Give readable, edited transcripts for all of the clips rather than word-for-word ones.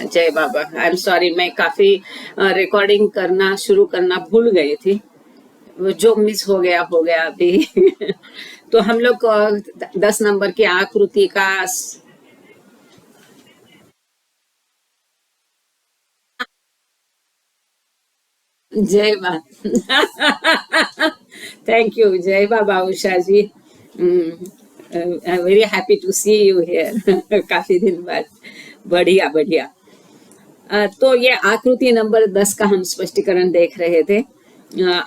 जय बाबा। आई am sorry, मैं काफी रिकॉर्डिंग करना शुरू करना भूल गई थी। वो जो मिस हो गया अभी। तो हम लोग 10 नंबर की आकृति का जय बाबा। थैंक यू, जय Baba Usha ji. Very happy to see you here. काफी दिन बाद। बढ़िया बढ़िया। तो ये आकृति नंबर 10 का हम स्पष्टीकरण देख रहे थे।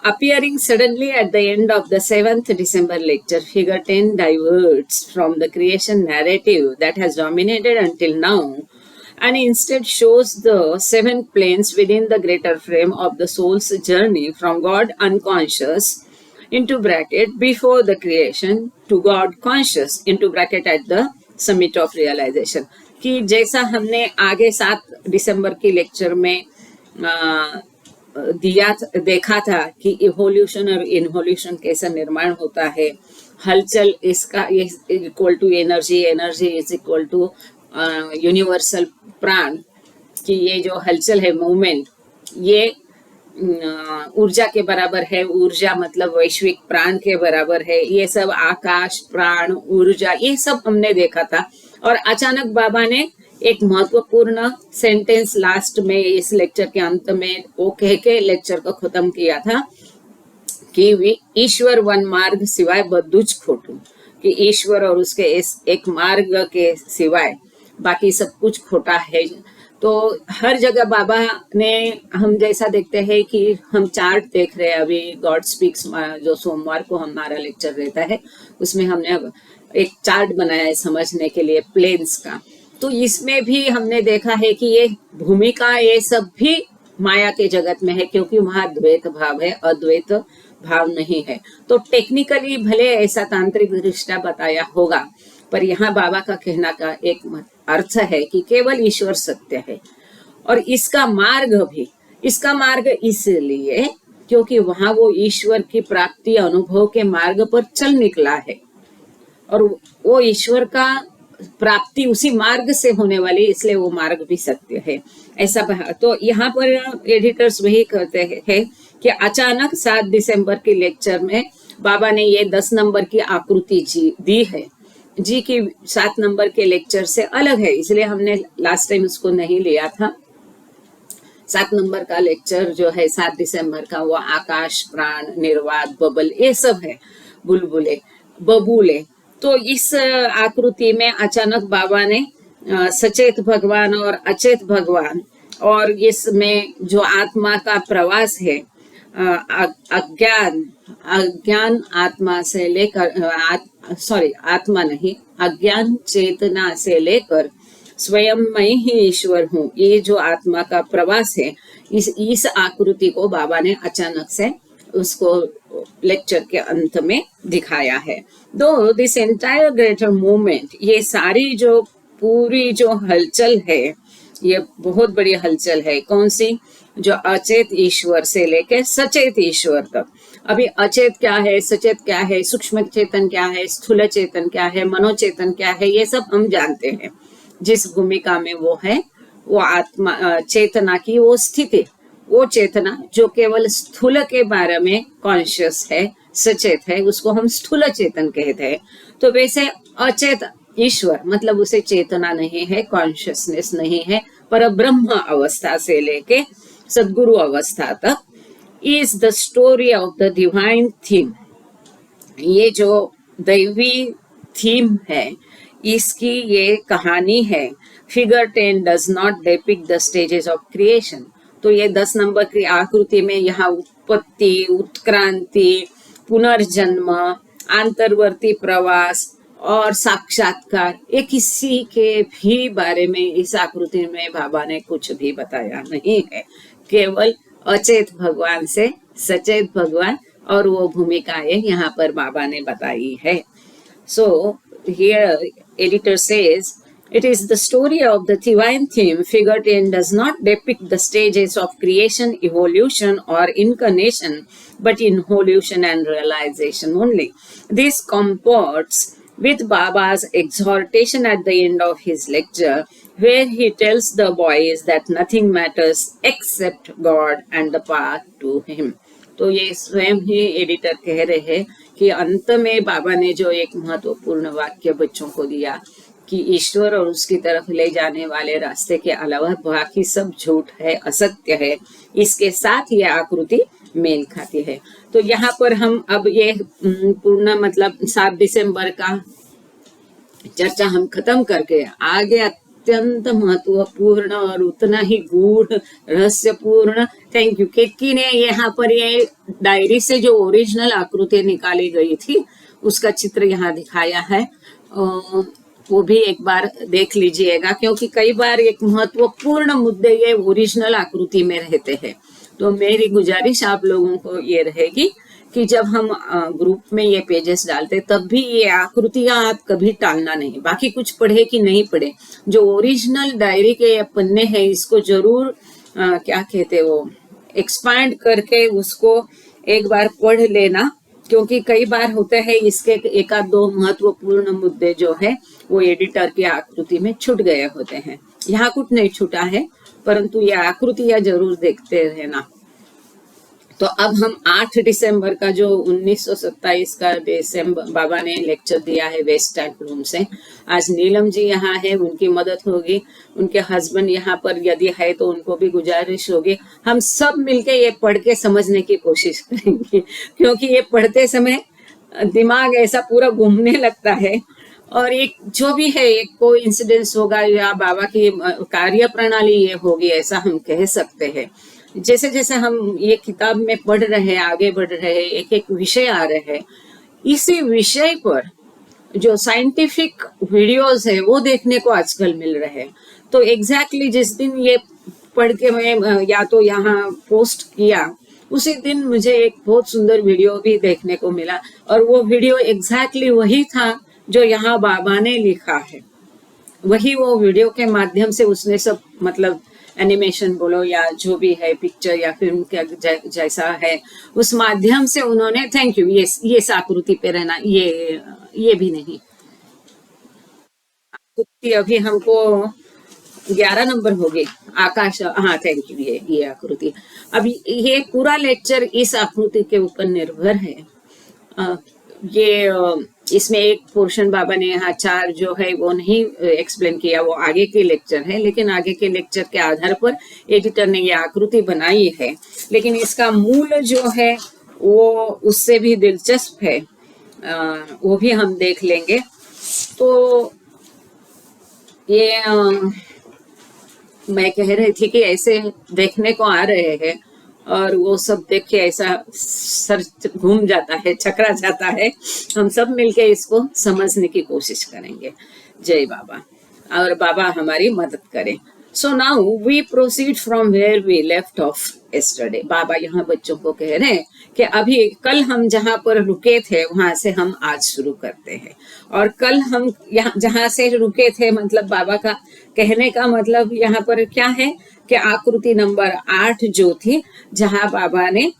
Appearing suddenly at the end of the 7th December lecture, figure 10 diverts from the creation narrative that has dominated until now and instead shows the 7 planes within the greater frame of the soul's journey from God unconscious into bracket before the creation to God conscious into bracket at the summit of realization। कि जैसा हमने आगे 7 दिसंबर की lecture में देखा था कि evolution और इन्वोल्यूशन कैसा निर्माण होता है, हलचल इसका equal to energy, energy is equal to universal prana, कि ये जो हलचल है, मूवमेंट, ये ऊर्जा के बराबर है। ऊर्जा मतलब वैश्विक प्राण के बराबर है। ये सब आकाश, प्राण, ऊर्जा, ये सब हमने देखा था। और अचानक बाबा ने एक महत्वपूर्ण सेंटेंस लास्ट में, इस लेक्चर के अंत में वो कह के लेक्चर को खत्म किया था कि ईश्वर वन मार्ग सिवाय बद्दुज खोटू, कि ईश्वर और उसके इस एक मार्ग के सिवाय बाकी सब कुछ खोटा है। तो हर जगह बाबा ने, हम जैसा देखते हैं कि हम चार्ट देख रहे हैं अभी, गॉड स्पीक्स जो सोमवार को हमारा लेक्चर रहता है, उसमें हमने एक चार्ट बनाया है समझने के लिए प्लेन्स का। तो इसमें भी हमने देखा है कि ये भूमिका, ये सब भी माया के जगत में है, क्योंकि वहां द्वैत भाव है, अद्वैत भाव नहीं है। तो टेक्निकली भले ऐसा तांत्रिक दृष्टा बताया होगा, पर यहाँ बाबा का कहना का एक अर्थ है कि केवल ईश्वर सत्य है। और इसका मार्ग इसलिए क्योंकि वहां वो ईश्वर की प्राप्ति अनुभव के मार्ग पर चल निकला है, और वो ईश्वर का प्राप्ति उसी मार्ग से होने वाली, इसलिए वो मार्ग भी सत्य है। ऐसा तो यहाँ पर एडिटर्स वही कहते हैं कि अचानक 7 दिसंबर के लेक्चर में बाबा ने ये 10 नंबर की आकृति दी है, जी की 7 नंबर के लेक्चर से अलग है, इसलिए हमने लास्ट टाइम उसको नहीं लिया था। 7 नंबर का लेक्चर जो है 7 दिसंबर का, वो आकाश, प्राण, निर्वात, बबल, ये सब है, बुलबुले, बबूले। तो इस आकृति में अचानक बाबा ने सचेत भगवान और अचेत भगवान, और इसमें जो आत्मा का प्रवास है, अज्ञान आत्मा से लेकर आत्मा नहीं, अज्ञान चेतना से लेकर स्वयं मैं ही ईश्वर हूँ, ये जो आत्मा का प्रवास है, इस आकृति को बाबा ने अचानक से उसको लेक्चर के अंत में दिखाया है। दो दिस एंटायर ग्रेटर मूवमेंट, ये सारी जो पूरी जो हलचल है, ये बहुत बड़ी हलचल है। कौन सी? जो अचेत ईश्वर से लेके सचेत ईश्वर तक। अभी अचेत क्या है, सचेत क्या है, सूक्ष्म चेतन क्या है, स्थूल चेतन क्या है, मनोचेतन क्या है, ये सब हम जानते हैं। जिस भूमिका में वो है, वो आत्मा चेतना की वो स्थिति, वो चेतना जो केवल स्थूल के बारे में कॉन्शियस है, सचेत है, उसको हम स्थूल चेतन कहते हैं। तो वैसे अचेत ईश्वर मतलब उसे चेतना नहीं है, कॉन्शियसनेस नहीं है, पर ब्रह्म अवस्था से लेके सदगुरु अवस्था तक is the story of the divine theme. ये जो दैवी थीम है, इसकी ये कहानी है। Figure 10 does not depict the stages of creation. तो ये 10 नंबर की आकृति में यहाँ उत्पत्ति, उत्क्रांति, पुनर्जन्म, अंतर्वर्ती प्रवास और साक्षात्कार, ये किसी के भी बारे में इस आकृति में बाबा ने कुछ भी बताया नहीं है। केवल अचेत भगवान से सचेत भगवान और वो भूमिकाएं यहाँ पर बाबा ने बताई है। So here editor says, it is the story of the divine theme. Figure 10 does not depict the stages of creation, evolution or incarnation, but involution and realization only. This comports with Baba's exhortation at the end of his lecture, where he tells the boys that nothing matters except God and the path to him. तो ये स्वयं ही editor कह रहे हैं कि अंत में बाबा ने जो एक महत्वपूर्ण वाक्य बच्चों को दिया कि ईश्वर और उसकी तरफ ले जाने वाले रास्ते के अलावा बाकी सब झूठ है, असत्य है, इसके साथ ये आकृति मेल खाती है। तो यहाँ पर हम अब ये पूर्ण मतलब 7 दिसंबर का चर्चा हम खत्म करके आगे अत्यंत महत्वपूर्ण और उतना ही गूढ़ रहस्यपूर्ण, थैंक यू केतकी ने यहाँ पर ये डायरी से जो ओरिजिनल आकृति निकाली गई थी उसका चित्र यहाँ दिखाया है, वो भी एक बार देख लीजिएगा, क्योंकि कई बार एक महत्वपूर्ण मुद्दे ये ओरिजिनल आकृति में रहते हैं। तो मेरी गुजारिश आप लोगों को ये रहेगी कि जब हम ग्रुप में ये पेजेस डालते तब भी ये आकृतियां आप कभी टालना नहीं, बाकी कुछ पढ़े कि नहीं पढ़े, जो ओरिजिनल डायरी के पन्ने हैं इसको जरूर क्या कहते वो एक्सपांड करके उसको एक बार पढ़ लेना, क्योंकि कई बार होते हैं इसके एक आध दो महत्वपूर्ण मुद्दे जो है वो एडिटर की आकृति में छूट गए होते हैं। यहाँ कुछ नहीं छूटा है, परंतु ये आकृतियां जरूर देखते रहना। तो अब हम 8 दिसंबर का जो 1927 का दिसंबर बाबा ने लेक्चर दिया है वेस्ट टैंक रूम से, आज नीलम जी यहाँ है, उनकी मदद होगी, उनके हस्बैंड यहाँ पर यदि है तो उनको भी गुजारिश होगी, हम सब मिलके ये पढ़ के समझने की कोशिश करेंगे, क्योंकि ये पढ़ते समय दिमाग ऐसा पूरा घूमने लगता है और एक जो भी है एक कोई इंसिडेंस होगा या बाबा की कार्य प्रणाली ये होगी, ऐसा हम कह सकते हैं। जैसे जैसे हम ये किताब में पढ़ रहे हैं, आगे बढ़ रहे हैं, एक एक विषय आ रहे हैं, इसी विषय पर जो साइंटिफिक वीडियोस है वो देखने को आजकल मिल रहे हैं। तो एग्जैक्टली जिस दिन ये पढ़ के मैं या तो यहाँ पोस्ट किया उसी दिन मुझे एक बहुत सुंदर वीडियो भी देखने को मिला, और वो वीडियो एग्जैक्टली वही था जो यहाँ बाबा ने लिखा है, वही वो वीडियो के माध्यम से उसने सब मतलब एनिमेशन बोलो या जो भी है पिक्चर या फिल्म का जैसा है उस माध्यम से उन्होंने, थैंक यू, ये आकृति पे रहना, ये भी नहीं आकृति अभी हमको 11 नंबर हो गई, आकाश, हाँ थैंक यू, ये आकृति। अभी ये पूरा लेक्चर इस आकृति के ऊपर निर्भर है। ये इसमें एक पोर्शन बाबा ने यहाँ 4 जो है वो नहीं एक्सप्लेन किया, वो आगे के लेक्चर है, लेकिन आगे के लेक्चर के आधार पर एडिटर ने ये आकृति बनाई है, लेकिन इसका मूल जो है वो उससे भी दिलचस्प है, वो भी हम देख लेंगे। तो ये मैं कह रही थी कि ऐसे देखने को आ रहे हैं और वो सब देख के ऐसा सर घूम जाता है, चकरा जाता है। हम सब मिलके इसको समझने की कोशिश करेंगे। जय बाबा, और बाबा हमारी मदद करें। So now we proceed from where we left off yesterday. Baba यहाँ बच्चों को कह रहे हैं कि अभी कल हम जहाँ पर रुके थे वहां से हम आज शुरू करते हैं, और कल हम यहाँ जहाँ से रुके थे मतलब बाबा का कहने का मतलब यहाँ पर क्या है कि आकृति नंबर 8 जो थी, जहां बाबा ने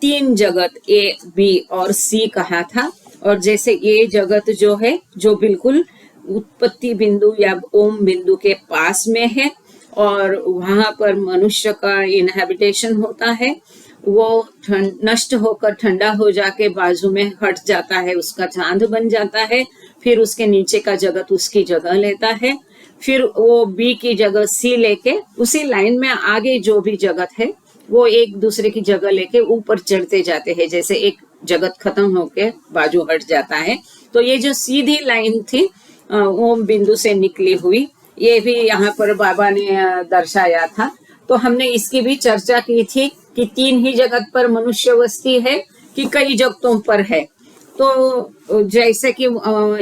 3 जगत ए, बी और सी कहा था, और जैसे ये जगत जो है जो बिल्कुल उत्पत्ति बिंदु या ओम बिंदु के पास में है और वहां पर मनुष्य का इनहैबिटेशन होता है, वो नष्ट होकर ठंडा हो जाके बाजू में हट जाता है, उसका चांद बन जाता है, फिर उसके नीचे का जगत उसकी जगह लेता है, फिर वो बी की जगह सी लेके उसी लाइन में आगे जो भी जगत है वो एक दूसरे की जगह लेके ऊपर चढ़ते जाते हैं, जैसे एक जगत खत्म होके बाजू हट जाता है। तो ये जो सीधी लाइन थी ओम बिंदु से निकली हुई, ये भी यहाँ पर बाबा ने दर्शाया था। तो हमने इसकी भी चर्चा की थी कि 3 ही जगत पर मनुष्य वस्ती है कि कई जगतों पर है। तो जैसे कि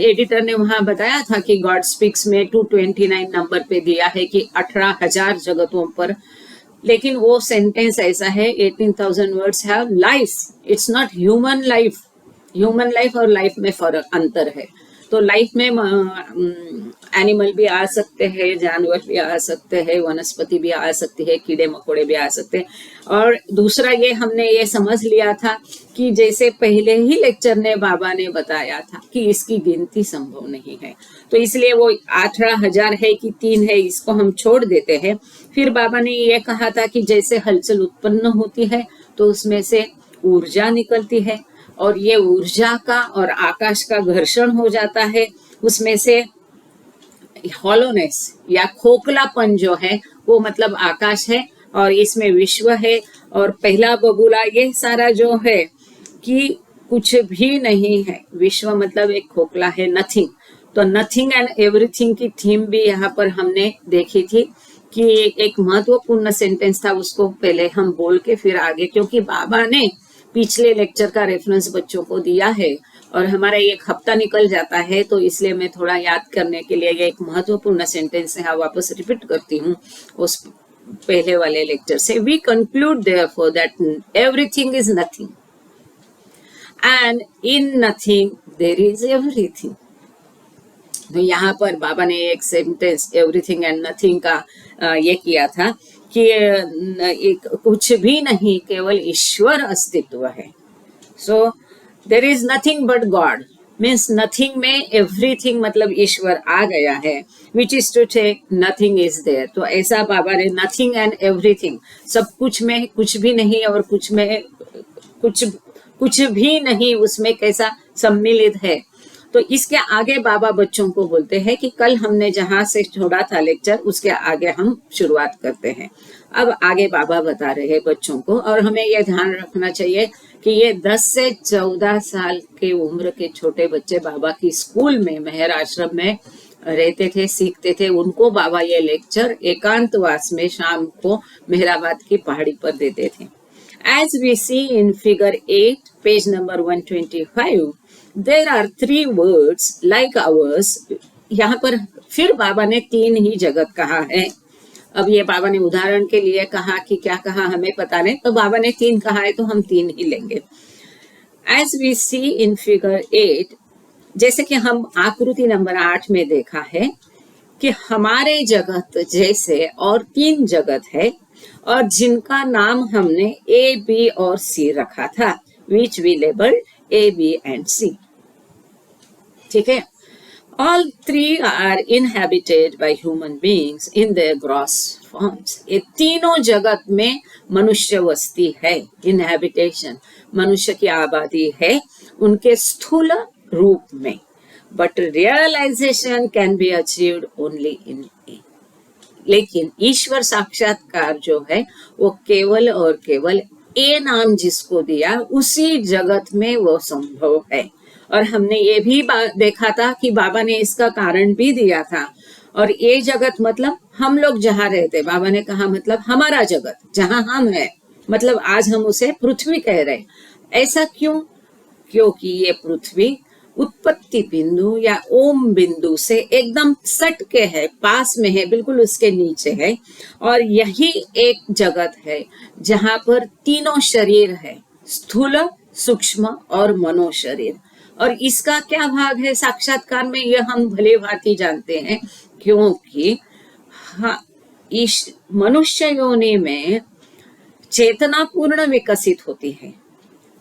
एडिटर ने वहां बताया था कि गॉड स्पीक्स में 229 नंबर पे दिया है कि 18,000 जगतों पर, लेकिन वो सेंटेंस ऐसा है 18,000 words have life, it's not human life. Human life और लाइफ में फर्क अंतर है। तो लाइफ में एनिमल भी आ सकते हैं, जानवर भी आ सकते हैं, वनस्पति भी आ सकती है, कीड़े मकोड़े भी आ सकते हैं। और दूसरा ये हमने ये समझ लिया था कि जैसे पहले ही लेक्चर ने बाबा ने बताया था कि इसकी गिनती संभव नहीं है, तो इसलिए वो 18,000 है कि 3 है इसको हम छोड़ देते हैं। फिर बाबा ने ये कहा था कि जैसे हलचल उत्पन्न होती है तो उसमें से ऊर्जा निकलती है, और ये ऊर्जा का और आकाश का घर्षण हो जाता है, उसमें से हॉलोनेस या खोखलापन जो है वो मतलब आकाश है, और इसमें विश्व है। और पहला बबूला ये सारा जो है कि कुछ भी नहीं है, विश्व मतलब एक खोखला है, नथिंग। तो नथिंग एंड एवरीथिंग की थीम भी यहाँ पर हमने देखी थी कि एक महत्वपूर्ण सेंटेंस था, उसको पहले हम बोल के फिर आगे, क्योंकि बाबा ने पिछले लेक्चर का रेफरेंस बच्चों को दिया है और हमारा एक हफ्ता निकल जाता है, तो इसलिए मैं थोड़ा याद करने के लिए ये एक महत्वपूर्ण सेंटेंस है, वापस रिपीट करती हूँ उस पहले वाले लेक्चर से। We conclude therefore that everything is nothing and in nothing there is everything. तो यहाँ पर बाबा ने एक सेंटेंस एवरीथिंग एंड नथिंग का ये किया था कि एक कुछ भी नहीं, केवल ईश्वर अस्तित्व है। So there is nothing but God means nothing में एवरीथिंग मतलब ईश्वर आ गया है, which is to take nothing is there. तो ऐसा बाबा ने नथिंग एंड एवरीथिंग, सब कुछ में कुछ भी नहीं और कुछ में कुछ भी नहीं, उसमें कैसा सम्मिलित है। तो इसके आगे बाबा बच्चों को बोलते हैं कि कल हमने जहां से छोड़ा था लेक्चर उसके आगे हम शुरुआत करते हैं। अब आगे बाबा बता रहे हैं बच्चों को, और हमें यह ध्यान रखना चाहिए कि ये 10 से 14 साल के उम्र के छोटे बच्चे बाबा की स्कूल में मेहर आश्रम में रहते थे, सीखते थे। उनको बाबा ये लेक्चर एकांतवास में शाम को मेहराबाद की पहाड़ी पर देते थे। As we see in figure 8, page number 125, there are 3 words like ours. यहाँ पर फिर बाबा ने 3 ही जगत कहा है। अब ये बाबा ने उदाहरण के लिए कहा कि क्या कहा हमें पता नहीं, तो बाबा ने 3 कहा है तो हम 3 ही लेंगे। As we see in figure 8, जैसे कि हम आकृति नंबर 8 में देखा है कि हमारे जगत जैसे और 3 जगत है, और जिनका नाम हमने ए, बी और सी रखा था, which we label A, B and C. ठीक है। All 3 are inhabited by human beings in their gross forms. ये तीनों जगत में मनुष्य वस्ती है, इनहेबिटेशन, मनुष्य की आबादी है उनके स्थूल रूप में। But realisation can be achieved only in A. लेकिन ईश्वर साक्षात्कार जो है वो केवल और केवल ए नाम जिसको दिया उसी जगत में वो संभव है। और हमने ये भी देखा था कि बाबा ने इसका कारण भी दिया था। और ये जगत मतलब हम लोग जहाँ रहते, बाबा ने कहा मतलब हमारा जगत जहाँ हम हैं, मतलब आज हम उसे पृथ्वी कह रहे। ऐसा क्यों? क्योंकि ये पृथ्वी उत्पत्ति बिंदु या ओम बिंदु से एकदम सट के है, पास में है, बिल्कुल उसके नीचे है। और यही एक जगत है जहां पर तीनों शरीर है, स्थूल, सूक्ष्म और मनो शरीर। और इसका क्या भाग है साक्षात्कार में, यह हम भले भांति जानते हैं, क्योंकि इस मनुष्य योनि में चेतना पूर्ण विकसित होती है।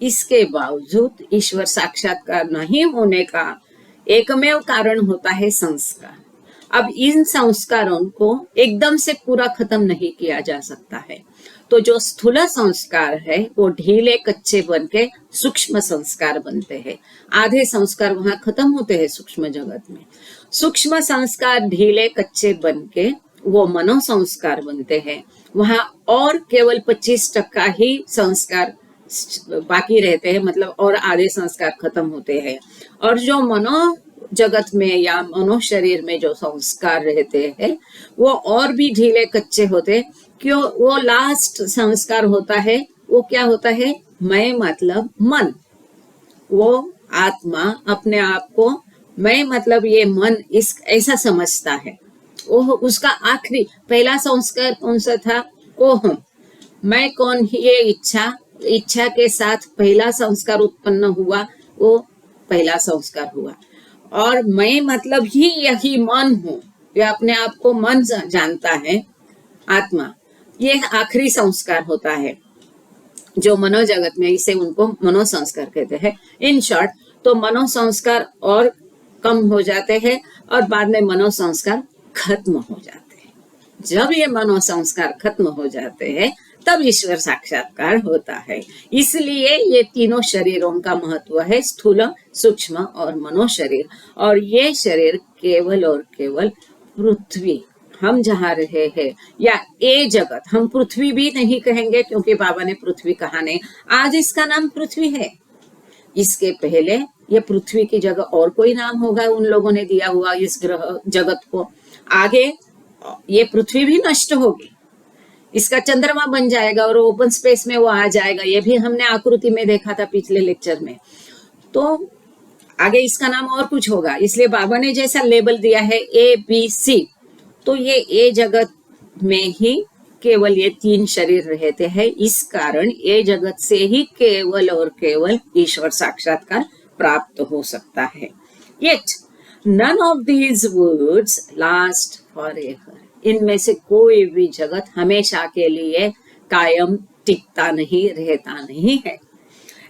इसके बावजूद ईश्वर साक्षात्कार नहीं होने का एकमेव कारण होता है संस्कार। अब इन संस्कारों को एकदम से पूरा खत्म नहीं किया जा सकता है। तो जो स्थूल संस्कार है वो ढीले कच्चे बन के सूक्ष्म संस्कार बनते हैं। आधे संस्कार वहां खत्म होते हैं सूक्ष्म जगत में। सूक्ष्म संस्कार ढीले कच्चे बन के वो मनो संस्कार बनते हैं। वहां और केवल 25% ही संस्कार बाकी रहते हैं, मतलब और आधे संस्कार खत्म होते हैं। और जो मनो जगत में या मनो शरीर में जो संस्कार रहते हैं वो और भी ढीले कच्चे होते हैं। क्यों? वो लास्ट संस्कार होता है, वो क्या होता है? मैं मतलब मन। वो आत्मा अपने आप को मैं मतलब ये मन इस ऐसा समझता है। वो उसका आखिरी पहला संस्कार कौन सा था? कोहम, मैं कौन, ये इच्छा के साथ पहला संस्कार उत्पन्न हुआ, वो पहला संस्कार हुआ। और मैं मतलब ही यही मन हूँ, ये अपने आप को मन जानता है, आत्मा। ये आखिरी संस्कार होता है जो मनोजगत में, इसे उनको मनोसंस्कार कहते हैं। इन शॉर्ट, तो मनोसंस्कार और कम हो जाते हैं और बाद में मनोसंस्कार खत्म हो जाते हैं। जब ये मनोसंस्कार खत्म हो जाते हैं तब ईश्वर साक्षात्कार होता है। इसलिए ये तीनों शरीरों का महत्व है, स्थूल, सूक्ष्म और मनो शरीर। और ये शरीर केवल और केवल पृथ्वी, हम जहाँ रहे हैं, या ये जगत, हम पृथ्वी भी नहीं कहेंगे क्योंकि बाबा ने पृथ्वी कहा नहीं, आज इसका नाम पृथ्वी है। इसके पहले ये पृथ्वी की जगह और कोई नाम होगा उन लोगों ने दिया हुआ इस ग्रह जगत को। आगे ये पृथ्वी भी नष्ट होगी, इसका चंद्रमा बन जाएगा और ओपन स्पेस में वो आ जाएगा। ये भी हमने आकृति में देखा था पिछले लेक्चर में। तो आगे इसका नाम और कुछ होगा, इसलिए बाबा ने जैसा लेबल दिया है ABC, तो ये ए जगत में ही केवल ये तीन शरीर रहते हैं। इस कारण ये जगत से ही केवल और केवल ईश्वर साक्षात्कार प्राप्त हो सकता है। Yet none of these words last forever. इनमें से कोई भी जगत हमेशा के लिए कायम टिकता नहीं, रहता नहीं है।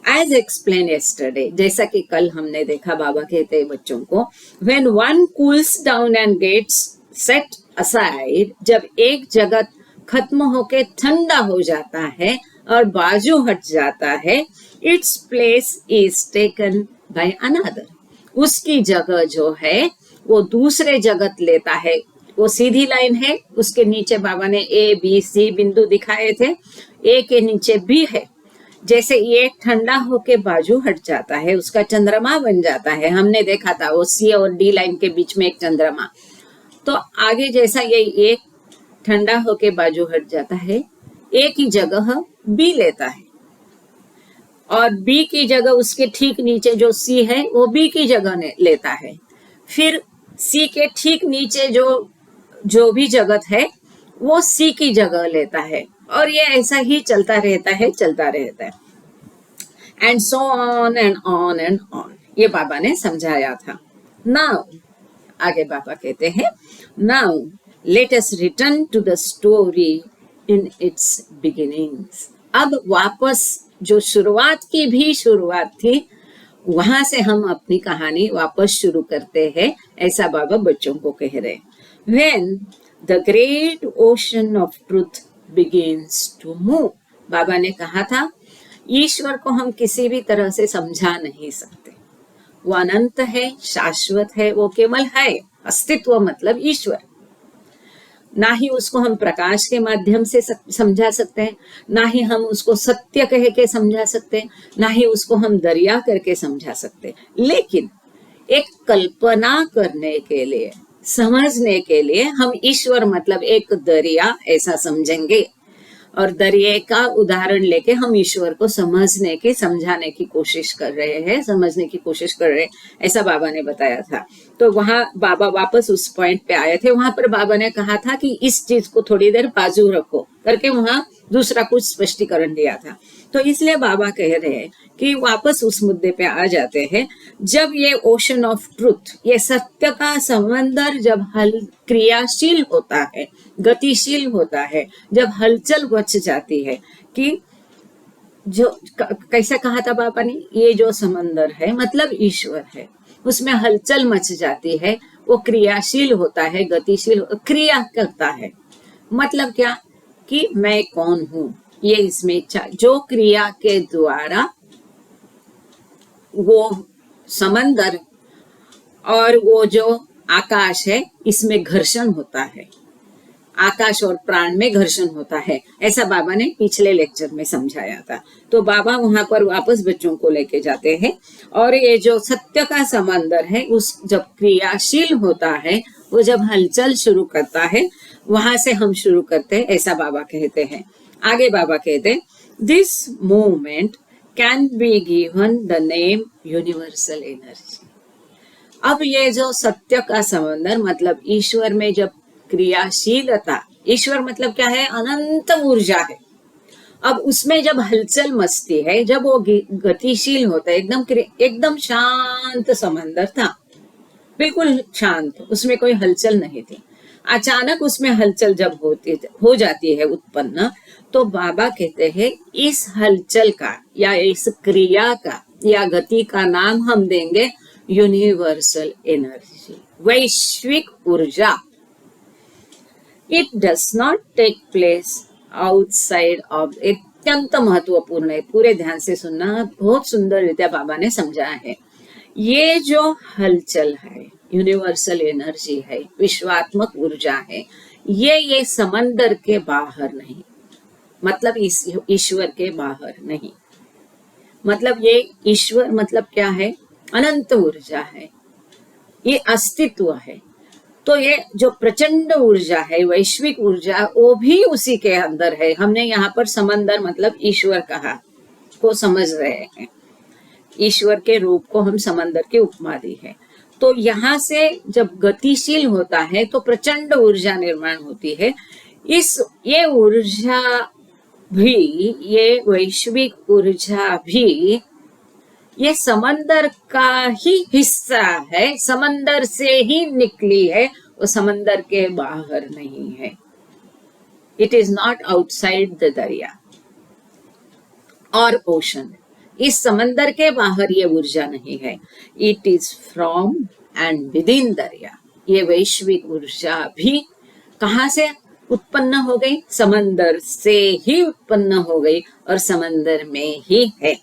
As explained yesterday, जैसा कि कल हमने देखा, बाबा कहते हैं बच्चों को, when one cools down and gets set aside, जब एक जगत खत्म होके ठंडा हो जाता है और बाजू हट जाता है, its place is taken by another. उसकी जगह जो है वो दूसरे जगत लेता है। वो सीधी लाइन है, उसके नीचे बाबा ने ABC बिंदु दिखाए थे, A के नीचे B है। जैसे ये ठंडा होके बाजू हट जाता है, उसका चंद्रमा बन जाता है, हमने देखा था वो C और D लाइन के बीच में एक चंद्रमा। तो आगे जैसा ये एक ठंडा होके बाजू हट जाता है, A की जगह B लेता है और B की जगह उसके ठीक नीचे जो C है वो B की जगह लेता है। फिर C के ठीक नीचे जो भी जगत है वो C की जगह लेता है, और ये ऐसा ही चलता रहता है। And so on and on and on, ये बाबा ने समझाया था। नाउ आगे बाबा कहते हैं, now let us return to the story in its beginnings. अब वापस जो शुरुआत की भी शुरुआत थी, वहां से हम अपनी कहानी वापस शुरू करते हैं, ऐसा बाबा बच्चों को कह रहे। When the great ocean of truth begins to move, बाबा ने कहा था ईश्वर को हम किसी भी तरह से समझा नहीं सकते। वो अनंत है, शाश्वत है, वो केवल है, अस्तित्व मतलब ईश्वर। ना ही उसको हम प्रकाश के माध्यम से समझा सकते हैं, ना ही हम उसको सत्य कह के समझा सकते हैं, ना ही उसको हम दरिया करके समझा सकते हैं। लेकिन एक कल्पना करने के लिए, समझने के लिए हम ईश्वर मतलब एक दरिया ऐसा समझेंगे, और दरिया का उदाहरण लेके हम ईश्वर को समझने की, समझाने की कोशिश कर रहे हैं, समझने की कोशिश कर रहे हैं, ऐसा बाबा ने बताया था। तो वहां बाबा वापस उस पॉइंट पे आए थे। वहां पर बाबा ने कहा था कि इस चीज को थोड़ी देर बाजू रखो करके वहां दूसरा कुछ स्पष्टीकरण दिया था। तो इसलिए बाबा कह रहे हैं कि वापस उस मुद्दे पे आ जाते हैं। जब ये ओशन ऑफ ट्रुथ, ये सत्य का समंदर जब क्रियाशील होता है, गतिशील होता है, जब हलचल मच जाती है, कि जो कैसा कहा था बाबा ने, ये जो समंदर है मतलब ईश्वर है, उसमें हलचल मच जाती है, वो क्रियाशील होता है, गतिशील, क्रिया करता है। मतलब क्या कि मैं कौन हूं, ये इसमें इच्छा, जो क्रिया के द्वारा वो समंदर और वो जो आकाश है इसमें घर्षण होता है, आकाश और प्राण में घर्षण होता है, ऐसा बाबा ने पिछले लेक्चर में समझाया था। तो बाबा वहां पर वापस बच्चों को लेके जाते हैं, और ये जो सत्य का समंदर है उस जब क्रियाशील होता है, वो जब हलचल शुरू करता है, वहां से हम शुरू करते हैं, ऐसा बाबा कहते हैं। आगे बाबा कहते हैं, this movement can be given the name universal energy. अब ये जो सत्य का समंदर मतलब ईश्वर में जब क्रियाशीलता, ईश्वर मतलब क्या है, अनंत ऊर्जा है। अब उसमें जब हलचल मचती है, जब वो गतिशील होता है, एकदम शांत समंदर था, बिल्कुल शांत, उसमें कोई हलचल नहीं थी। अचानक उसमें हलचल जब हो जाती है उत्पन्न, तो बाबा कहते हैं इस हलचल का या इस क्रिया का या गति का नाम हम देंगे यूनिवर्सल एनर्जी, वैश्विक ऊर्जा। It does not take place outside of, अत्यंत महत्वपूर्ण है, पूरे ध्यान से सुनना, बहुत सुंदर रीत्या बाबा ने समझा है। ये जो हलचल है, यूनिवर्सल एनर्जी है, विश्वात्मक ऊर्जा है, ये समंदर के बाहर नहीं, मतलब इस ईश्वर के बाहर नहीं, मतलब ये ईश्वर मतलब क्या है, अनंत ऊर्जा है, ये अस्तित्व है। तो ये जो प्रचंड ऊर्जा है, वैश्विक ऊर्जा, वो भी उसी के अंदर है। हमने यहाँ पर समंदर मतलब ईश्वर कहा को समझ रहे हैं, ईश्वर के रूप को हम समंदर की उपमा दी है। तो यहाँ से जब गतिशील होता है तो प्रचंड ऊर्जा निर्माण होती है। ये ऊर्जा भी, ये वैश्विक ऊर्जा भी, ये समंदर का ही हिस्सा है, समंदर से ही निकली है, वो समंदर के बाहर नहीं है। It is not outside the दरिया और ओशन, इस समंदर के बाहर ये ऊर्जा नहीं है। It is from and with in दरिया। ये वैश्विक ऊर्जा भी कहाँ से उत्पन्न हो गई, समंदर से ही उत्पन्न हो गई और समंदर में ही है।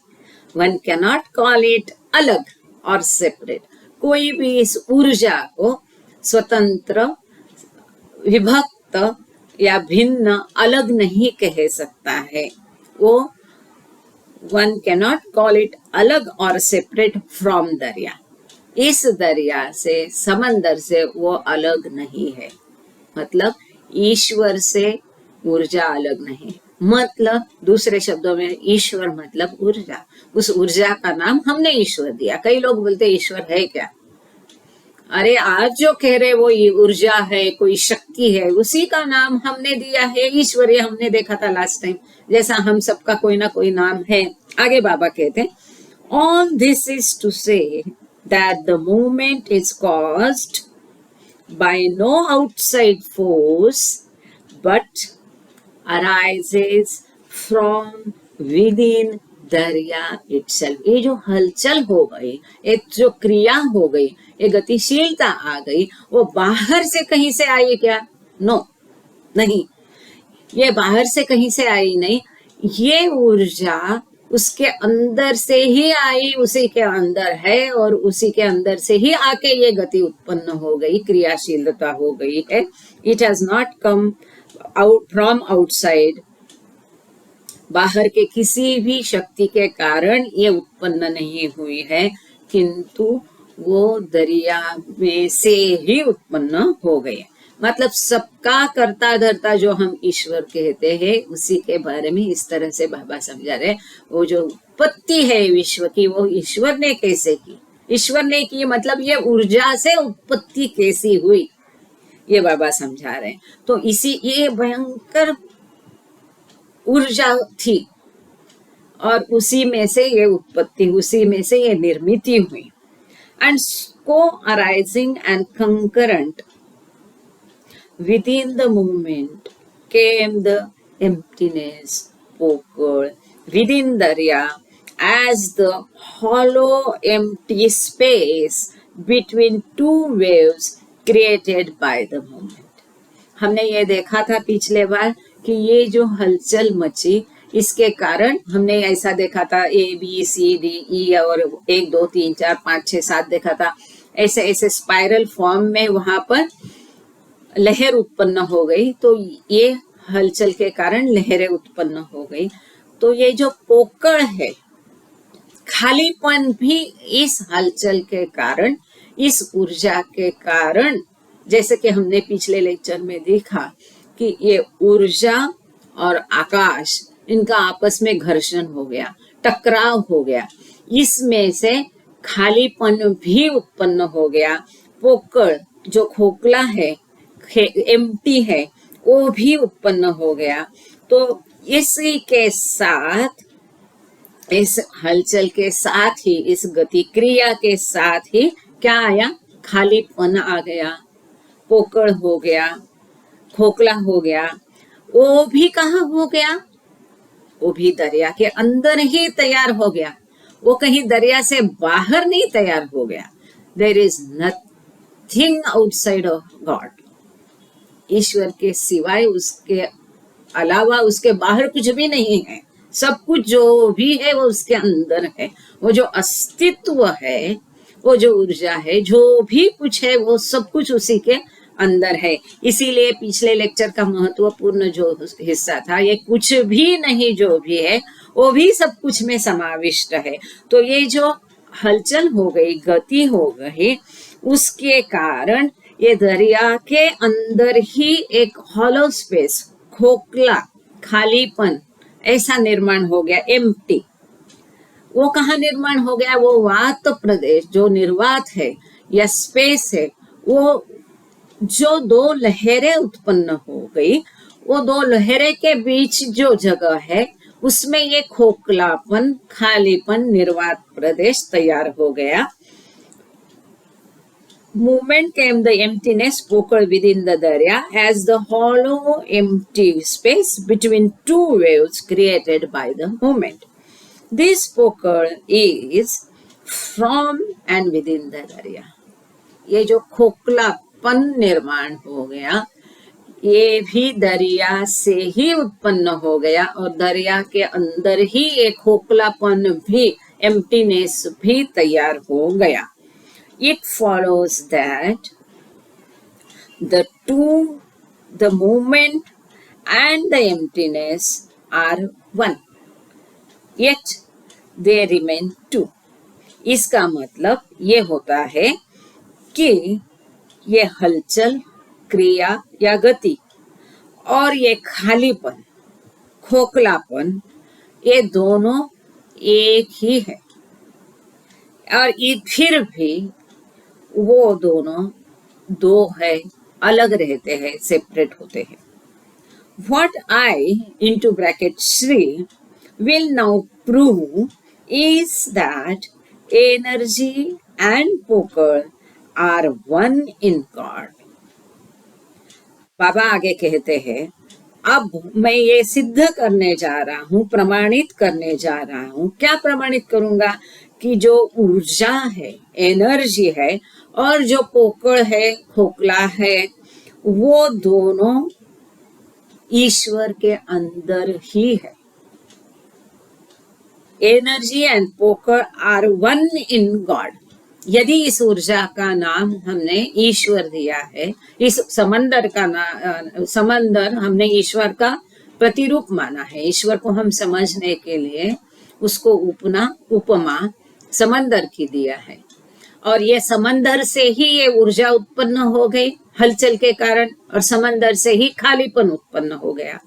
वन कैनॉट कॉल इट अलग और सेपरेट। कोई भी इस ऊर्जा को स्वतंत्र, विभक्त या भिन्न, अलग नहीं कह सकता है। वो वन कैनॉट कॉल इट अलग और सेपरेट फ्रॉम दरिया। इस दरिया से, समंदर से वो अलग नहीं है। मतलब ईश्वर से ऊर्जा अलग नहीं, मतलब दूसरे शब्दों में ईश्वर मतलब ऊर्जा। उस ऊर्जा का नाम हमने ईश्वर दिया। कई लोग बोलते ईश्वर है क्या? अरे आज जो कह रहे वो ये ऊर्जा है, कोई शक्ति है, उसी का नाम हमने दिया है ईश्वर। ये हमने देखा था लास्ट टाइम, जैसा हम सबका कोई ना कोई नाम है। आगे बाबा कहते हैं, all this is to say that the movement is caused by no outside force but arises from within दरिया itself। ये जो हलचल हो गई, एक जो क्रिया हो गई, ये गतिशीलता आ गई, वो बाहर से कहीं से आई क्या? नो, नहीं, ये बाहर से कहीं से आई नहीं। ये ऊर्जा उसके अंदर से ही आई, उसी के अंदर है और उसी के अंदर से ही आके ये गति उत्पन्न हो गई, क्रियाशीलता हो गई है। It has not come out from outside, बाहर के किसी भी शक्ति के कारण ये उत्पन्न नहीं हुई है, किंतु वो दरिया में से ही उत्पन्न हो गए। मतलब सबका कर्ता धर्ता जो हम ईश्वर कहते हैं, उसी के बारे में इस तरह से बाबा समझा रहे। वो जो उत्पत्ति है विश्व की, वो ईश्वर ने कैसे की? ईश्वर ने की मतलब ये ऊर्जा से उत्पत्ति कैसी हुई, ये बाबा समझा रहे हैं। तो इसी, ये भयंकर ऊर्जा थी और उसी में से ये उत्पत्ति, उसी में से ये निर्मिति हुई। एंड को arising and concurrent within the movement came the emptiness, poker within Darya as the hollow empty space between two waves created by the movement। हमने ये देखा था पिछले बार कि ये जो हलचल मची, इसके कारण हमने ऐसा देखा था, ABCDE और 1 2 3 4 5 6 7 देखा था। ऐसे ऐसे स्पाइरल फॉर्म में वहां पर लहर उत्पन्न हो गई। तो ये हलचल के कारण लहरें उत्पन्न हो गई। तो ये जो पोकड़ है, खालीपन भी इस हलचल के कारण, इस ऊर्जा के कारण, जैसे कि हमने पिछले लेक्चर में देखा कि ये ऊर्जा और आकाश, इनका आपस में घर्षण हो गया, टकराव हो गया, इसमें से खालीपन भी उत्पन्न हो गया। पोकड़ जो खोखला है, एम्प्टी है, वो भी उत्पन्न हो गया। तो इसी के साथ, इस हलचल के साथ ही, इस गति क्रिया के साथ ही क्या आया? खालीपन आ गया, पोकड़ हो गया, खोखला हो गया, वो भी कहाँ हो गया? वो भी दरिया के अंदर ही तैयार हो गया, वो कहीं दरिया से बाहर नहीं तैयार हो गया। There is nothing outside of God. ईश्वर के सिवाय, उसके अलावा, उसके बाहर कुछ भी नहीं है। सब कुछ जो भी है वो उसके अंदर है। वो जो अस्तित्व है, वो जो ऊर्जा है, जो भी कुछ है, वो सब कुछ उसी के अंदर है। इसीलिए पिछले लेक्चर का महत्वपूर्ण जो हिस्सा था, ये कुछ भी नहीं जो भी है वो भी सब कुछ में समाविष्ट है। तो ये जो हलचल हो गई, गति हो गई, उसके कारण ये दरिया के अंदर ही एक हॉलो स्पेस, खोखला, खालीपन ऐसा निर्माण हो गया, एम्प्टी। वो कहाँ निर्माण हो गया? वो वात प्रदेश जो निर्वात है या स्पेस है, वो जो दो लहरें उत्पन्न हो गई, वो दो लहरें के बीच जो जगह है, उसमें ये खोखलापन, खालीपन, निर्वात प्रदेश तैयार हो गया। Movement came the emptiness spoken within the darya as the hollow empty space between two waves created by the movement. This spoken is from and within the darya. ये जो खोखलापन निर्माण हो गया, ये भी दरिया से ही उत्पन्न हो गया, और दरिया के अंदर ही एक खोखलापन भी, एम्प्टीनेस भी तैयार हो गया। It follows that the movement and the emptiness are one, yet they remain two. इसका मतलब ये होता है कि ये हलचल, क्रिया या गति और ये खालीपन, खोखलापन, ये दोनों एक ही है, और ये फिर भी वो दोनों दो है, अलग रहते हैं, सेपरेट होते हैं। What I into bracket Shri will now prove is that energy and poker are one in God. बाबा आगे कहते हैं, अब मैं ये सिद्ध करने जा रहा हूँ, प्रमाणित करने जा रहा हूँ। क्या प्रमाणित करूंगा? कि जो ऊर्जा है, एनर्जी है, और जो पोकड़ है, खोखला है, वो दोनों ईश्वर के अंदर ही है। एनर्जी एंड पोकड़ आर वन इन गॉड। यदि इस ऊर्जा का नाम हमने ईश्वर दिया है, इस समंदर का समंदर हमने ईश्वर का प्रतिरूप माना है, ईश्वर को हम समझने के लिए उसको उपमा समंदर की दिया है, और ये समंदर से ही ये ऊर्जा उत्पन्न हो गई हलचल के कारण, और समंदर से ही खालीपन उत्पन्न हो गया।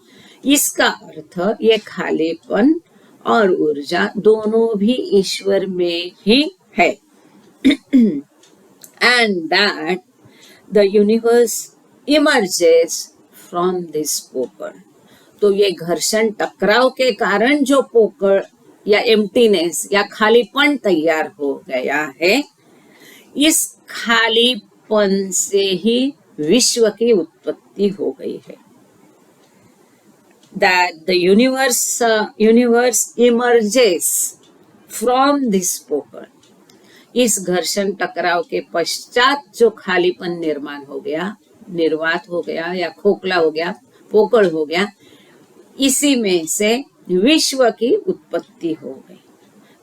इसका अर्थ ये खालीपन और ऊर्जा दोनों भी ईश्वर में ही है। And that the universe emerges from this पोकड़। तो ये घर्षण, टकराव के कारण जो पोकड़ या एम्प्टीनेस या खालीपन तैयार हो गया है, इस खालीपन से ही विश्व की उत्पत्ति हो गई है। That the universe emerges from this पोकड़। इस घर्षण टकराव के पश्चात जो खालीपन निर्माण हो गया, निर्वात हो गया या खोखला हो गया, पोकड़ हो गया, इसी में से विश्व की उत्पत्ति हो गई।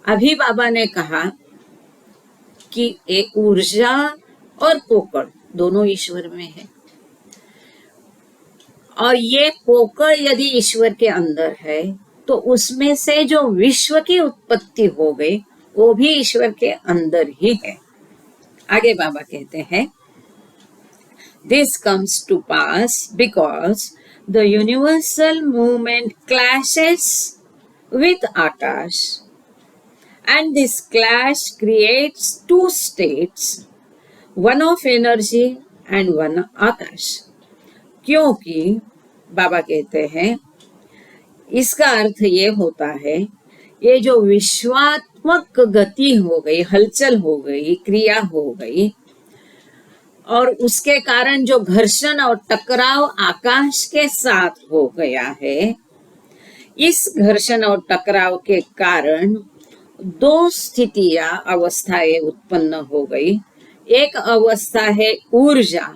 अभी बाबा ने कहा कि एक ऊर्जा और पोकड़ दोनों ईश्वर में है, और ये पोकड़ यदि ईश्वर के अंदर है तो उसमें से जो विश्व की उत्पत्ति हो गई वो भी ईश्वर के अंदर ही है। आगे बाबा कहते हैं, this comes to pass because the universal movement clashes with akash, and this clash creates two states, one of energy and one आकाश। क्योंकि बाबा कहते हैं, इसका अर्थ ये होता है, ये जो विश्वात्मक गति हो गई, हलचल हो गई, क्रिया हो गई, और उसके कारण जो घर्षण और टकराव आकाश के साथ हो गया है, इस घर्षण और टकराव के कारण दो स्थितियां अवस्थाएं उत्पन्न हो गई। एक अवस्था है ऊर्जा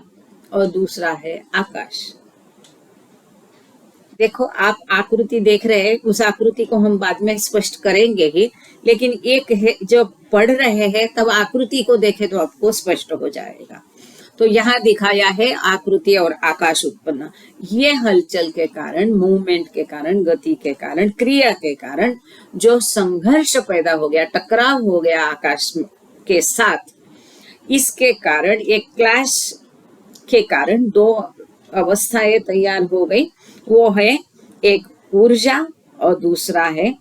और दूसरा है आकाश। देखो, आप आकृति देख रहे हैं, उस आकृति को हम बाद में स्पष्ट करेंगे ही, लेकिन एक है जब पढ़ रहे हैं तब आकृति को देखें तो आपको स्पष्ट हो जाएगा। तो यहाँ दिखाया है आकृति और आकाश उत्पन्न। ये हलचल के कारण, मूवमेंट के कारण, गति के कारण, क्रिया के कारण जो संघर्ष पैदा हो गया, टकराव हो गया आकाश के साथ, इसके कारण एक क्लैश के कारण दो अवस्थाएं तैयार हो गई। वो है एक ऊर्जा और दूसरा है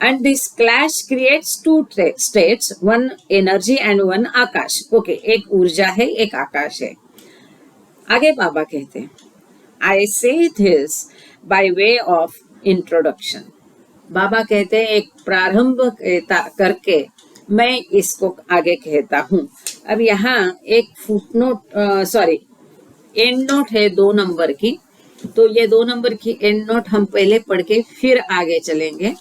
and this clash creates two states, one energy and one Akash. Okay, एक ऊर्जा है, एक आकाश है। आगे बाबा कहते हैं, I say this by way of introduction। बाबा कहते हैं एक प्रारंभ करके मैं इसको आगे कहता हूँ। अब यहाँ एक फुटनोट एंड नोट है 2 नंबर की, तो ये 2 नंबर की एंड नोट हम पहले पढ़ के फिर आगे चलेंगे।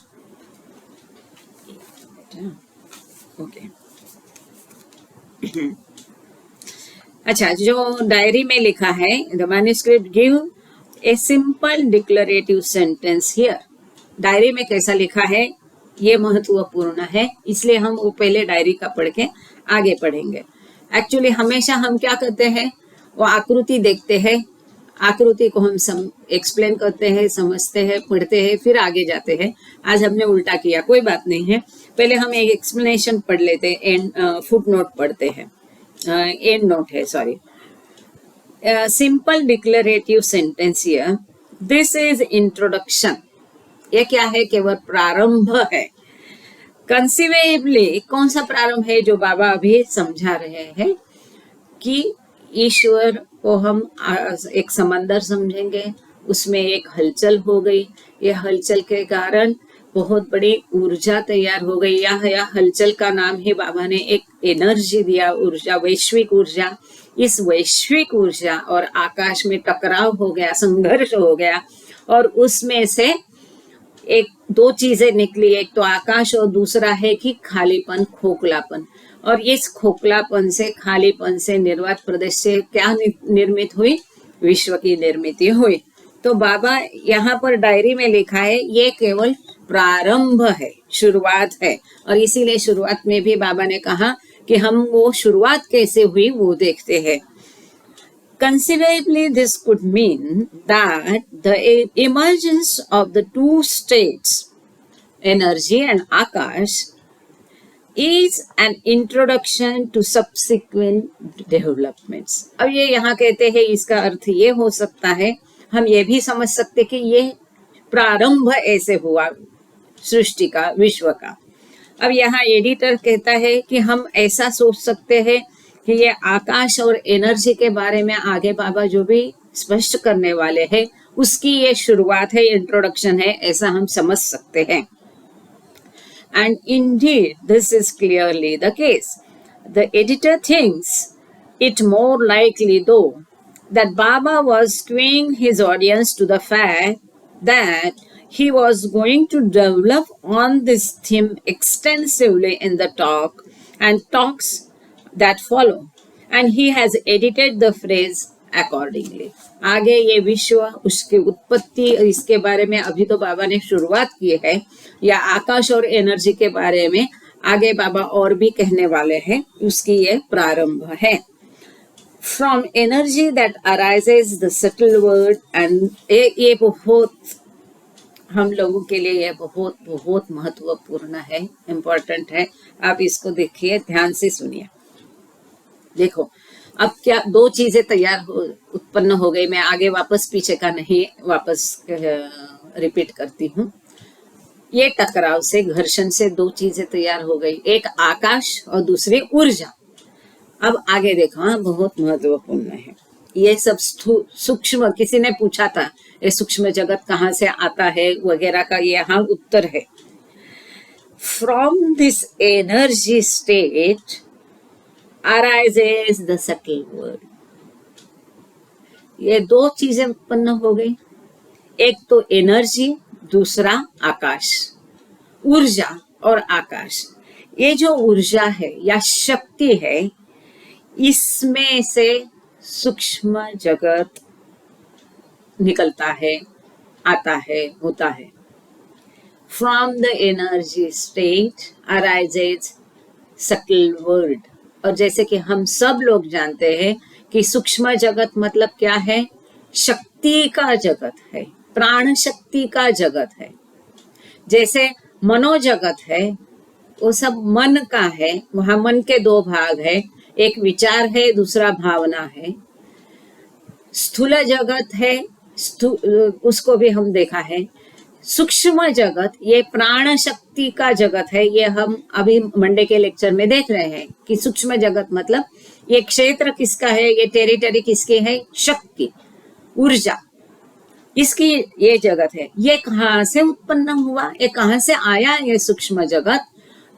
ओके अच्छा, जो डायरी में लिखा है, the manuscript give a simple declarative sentence here. Diary में कैसा लिखा है ये महत्वपूर्ण है, इसलिए हम वो पहले डायरी का पढ़ के आगे पढ़ेंगे। एक्चुअली हमेशा हम क्या करते हैं, वो आकृति देखते हैं, आकृति को हम एक्सप्लेन करते हैं, समझते हैं, पढ़ते हैं, फिर आगे जाते हैं। आज हमने उल्टा किया, कोई बात नहीं है। पहले हम एक एक्सप्लेनेशन पढ़ लेते हैं, एंड फुट नोट पढ़ते हैं, एंड नोट है, sorry. Simple declarative sentence here, this is introduction. ये क्या है, केवल प्रारंभ है। कंसीवेबली कौन सा प्रारंभ है, जो बाबा अभी समझा रहे हैं कि ईश्वर को हम एक समंदर समझेंगे, उसमें एक हलचल हो गई, ये हलचल के कारण बहुत बड़ी ऊर्जा तैयार हो गई। या हलचल का नाम ही बाबा ने एक एनर्जी दिया, ऊर्जा, वैश्विक ऊर्जा। इस वैश्विक ऊर्जा और आकाश में टकराव हो गया, संघर्ष हो गया, और उसमें से एक 2 चीजें निकली, एक तो आकाश और दूसरा है कि खालीपन, खोखलापन। और इस खोखलापन से, खालीपन से, निर्वात प्रदेश से क्या निर्मित हुई, विश्व की निर्मित हुई। तो बाबा यहाँ पर डायरी में लिखा है ये केवल प्रारंभ है, शुरुआत है, और इसीलिए शुरुआत में भी बाबा ने कहा कि हम वो शुरुआत कैसे हुई वो देखते हैं। Conceivably, this could mean that the emergence of the 2 states, energy and akash, is an introduction to subsequent developments। अब ये यहाँ कहते हैं, इसका अर्थ ये हो सकता है, हम ये भी समझ सकते कि ये प्रारंभ ऐसे हुआ सृष्टि का, विश्व का। अब यहाँ एडिटर कहता है कि हम ऐसा सोच सकते हैं कि ये आकाश और एनर्जी के बारे में आगे बाबा जो भी स्पष्ट करने वाले हैं, उसकी ये शुरुआत है, इंट्रोडक्शन है, ऐसा हम समझ सकते हैं। And indeed, this is clearly the case. The editor thinks it more likely, though, that Baba was skewing his audience to the fact that he was going to develop on this theme extensively in the talk and talks that follow, and he has edited the phrase accordingly। आगे ये विश्व, उसकी उत्पत्ति, इसके बारे में अभी तो बाबा ने शुरुआत की है, या आकाश और एनर्जी के बारे में आगे बाबा और भी कहने वाले हैं, उसकी ये प्रारंभ है। From energy that arises the subtle world, and ये बहुत हम लोगों के लिए ये बहुत बहुत महत्वपूर्ण है, इम्पोर्टेंट है। आप इसको देखिए, ध्यान से सुनिए। देखो, अब क्या 2 चीजें तैयार उत्पन्न हो गई। मैं आगे वापस पीछे का नहीं वापस रिपीट करती हूँ। ये टकराव से, घर्षण से 2 चीजें तैयार हो गई, एक आकाश और दूसरी ऊर्जा। अब आगे देखो, हाँ, बहुत महत्वपूर्ण है। ये सब सूक्ष्म, किसी ने पूछा था ये सूक्ष्म जगत कहाँ से आता है वगैरह का, ये यहाँ उत्तर है। From this energy state arises the subtle world. ये दो चीजें उत्पन्न हो गई, एक तो एनर्जी, दूसरा आकाश, ऊर्जा और आकाश। ये जो ऊर्जा है या शक्ति है, इसमें से सूक्ष्म जगत निकलता है, आता है, होता है। From the energy state arises subtle world. और जैसे कि हम सब लोग जानते हैं कि सूक्ष्म जगत मतलब क्या है? शक्ति का जगत है, प्राण शक्ति का जगत है। जैसे मनोजगत है, वो सब मन का है, वहां मन के दो भाग है, एक विचार है, दूसरा भावना है। स्थूल जगत है, उसको भी हम देखा है। सूक्ष्म जगत ये प्राण शक्ति का जगत है। ये हम अभी मंडे के लेक्चर में देख रहे हैं कि सूक्ष्म जगत मतलब ये क्षेत्र किसका है, ये टेरिटरी किसकी है? शक्ति, ऊर्जा, इसकी ये जगत है। ये कहाँ से उत्पन्न हुआ, ये कहाँ से आया ये सूक्ष्म जगत?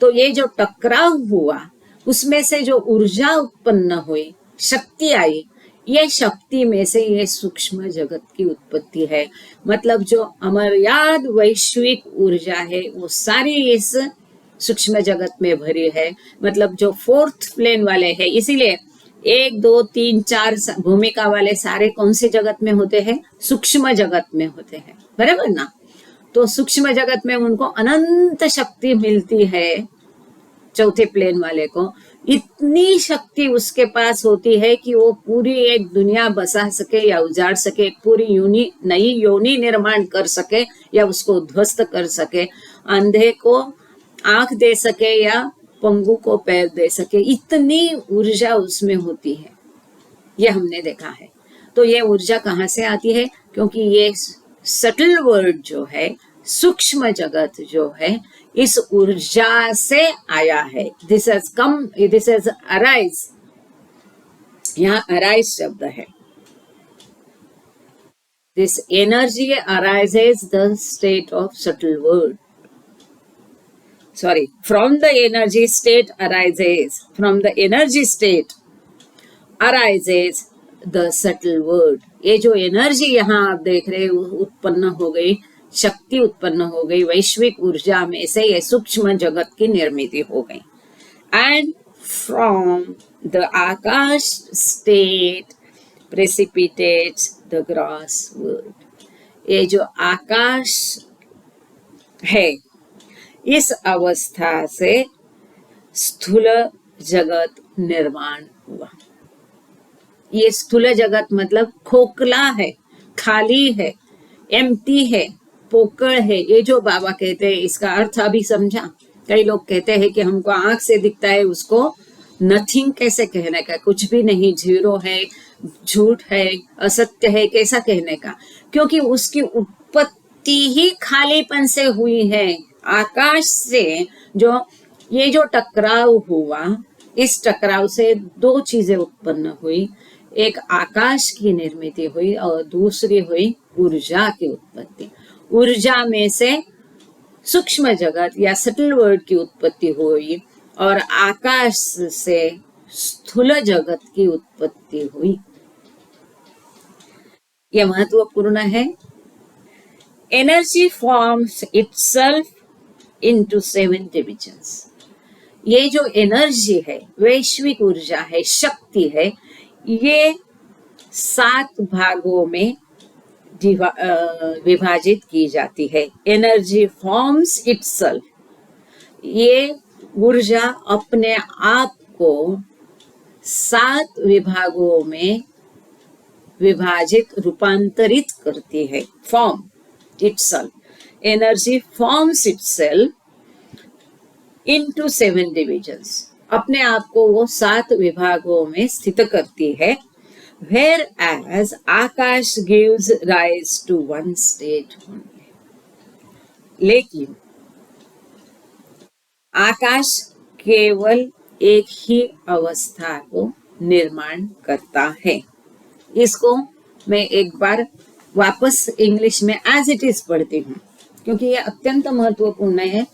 तो ये जो टकराव हुआ उसमें से जो ऊर्जा उत्पन्न हुई, शक्ति आई, ये शक्ति में से ये सूक्ष्म जगत की उत्पत्ति है। मतलब जो अमर्याद वैश्विक ऊर्जा है वो सारी इस सूक्ष्म जगत में भरी है। मतलब जो फोर्थ प्लेन वाले हैं, इसीलिए 1, 2, 3, 4 भूमिका वाले सारे कौन से जगत में होते हैं? सूक्ष्म जगत में होते हैं, बराबर ना? तो सूक्ष्म जगत में उनको अनंत शक्ति मिलती है। चौथे प्लेन वाले को इतनी शक्ति उसके पास होती है कि वो पूरी एक दुनिया बसा सके या उजाड़ सके, पूरी नई योनि निर्माण कर सके या उसको ध्वस्त कर सके, अंधे को आंख दे सके या पंगु को पैर दे सके, इतनी ऊर्जा उसमें होती है। ये हमने देखा है। तो ये ऊर्जा कहाँ से आती है? क्योंकि ये सटल वर्ल्ड जो है, सूक्ष्म जगत जो है, इस ऊर्जा से आया है। This has come, this has arise, यहाँ अराइज शब्द है। This energy arises the state of subtle world. Sorry, from the energy state arises, from the energy state arises the subtle world. ये जो एनर्जी यहाँ आप देख रहे हो उत्पन्न हो गई, शक्ति उत्पन्न हो गई, वैश्विक ऊर्जा में से ये सूक्ष्म जगत की निर्मित हो गई। And from the Akash state precipitates the gross world. ये जो आकाश है, इस अवस्था से स्थूल जगत निर्माण हुआ। ये स्थूल जगत मतलब खोखला है, खाली है, एम्प्टी है, पोकळ है। ये जो बाबा कहते हैं इसका अर्थ अभी समझा। कई लोग कहते हैं कि हमको आंख से दिखता है, उसको नथिंग कैसे कहने का? कुछ भी नहीं, जीरो है, झूठ है, असत्य है, कैसा कहने का? क्योंकि उसकी उत्पत्ति ही खालीपन से हुई है। आकाश से जो ये जो टकराव हुआ, इस टकराव से दो चीजें उत्पन्न हुई। एक आकाश की निर्मित हुई और दूसरी हुई ऊर्जा की उत्पत्ति। ऊर्जा में से सूक्ष्म जगत या सटल वर्ल्ड की उत्पत्ति हुई और आकाश से स्थूल जगत की उत्पत्ति हुई। यह महत्वपूर्ण है। Energy forms itself into 7 divisions. ये जो एनर्जी है, वैश्विक ऊर्जा है, शक्ति है, ये 7 भागों में विभाजित की जाती है। एनर्जी फॉर्म्स इटसेल्फ, ये ऊर्जा अपने आप को 7 विभागों में विभाजित, रूपांतरित करती है। Form itself, energy forms itself into 7 divisions. अपने आप को वो 7 विभागों में स्थित करती है। Whereas Akash gives rise to one state only. लेकिन आकाश केवल एक ही अवस्था को निर्माण करता है। इसको मैं एक बार वापस इंग्लिश में एज इट इज पढ़ती हूँ, क्योंकि ये अत्यंत महत्वपूर्ण है।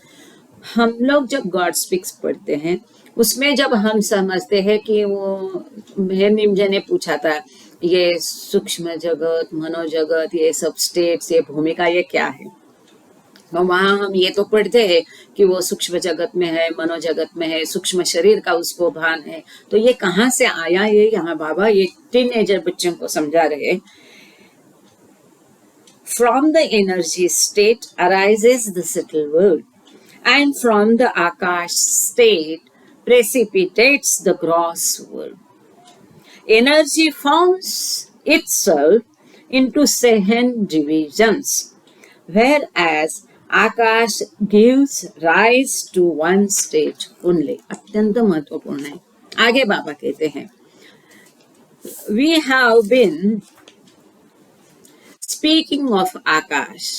हम लोग जब गॉड स्पीक्स पढ़ते हैं उसमें जब हम समझते हैं कि वो निमजे ने पूछा था ये सूक्ष्म जगत मनोजगत ये सब स्टेट्स ये भूमिका ये क्या है, तो वहां हम ये तो पढ़ते हैं कि वो सूक्ष्म जगत में है मनोजगत में है सूक्ष्म शरीर का उसको भान है, तो ये कहाँ से आया ये यहाँ बाबा ये टीनेजर बच्चों को समझा रहे। From the energy state arises the subtle world and from the Akash state precipitates the gross world. Energy forms itself into 7 divisions, whereas Akash gives rise to one state only. अत्यंत महत्वपूर्ण है। आगे बाबा कहते हैं, we have been speaking of Akash.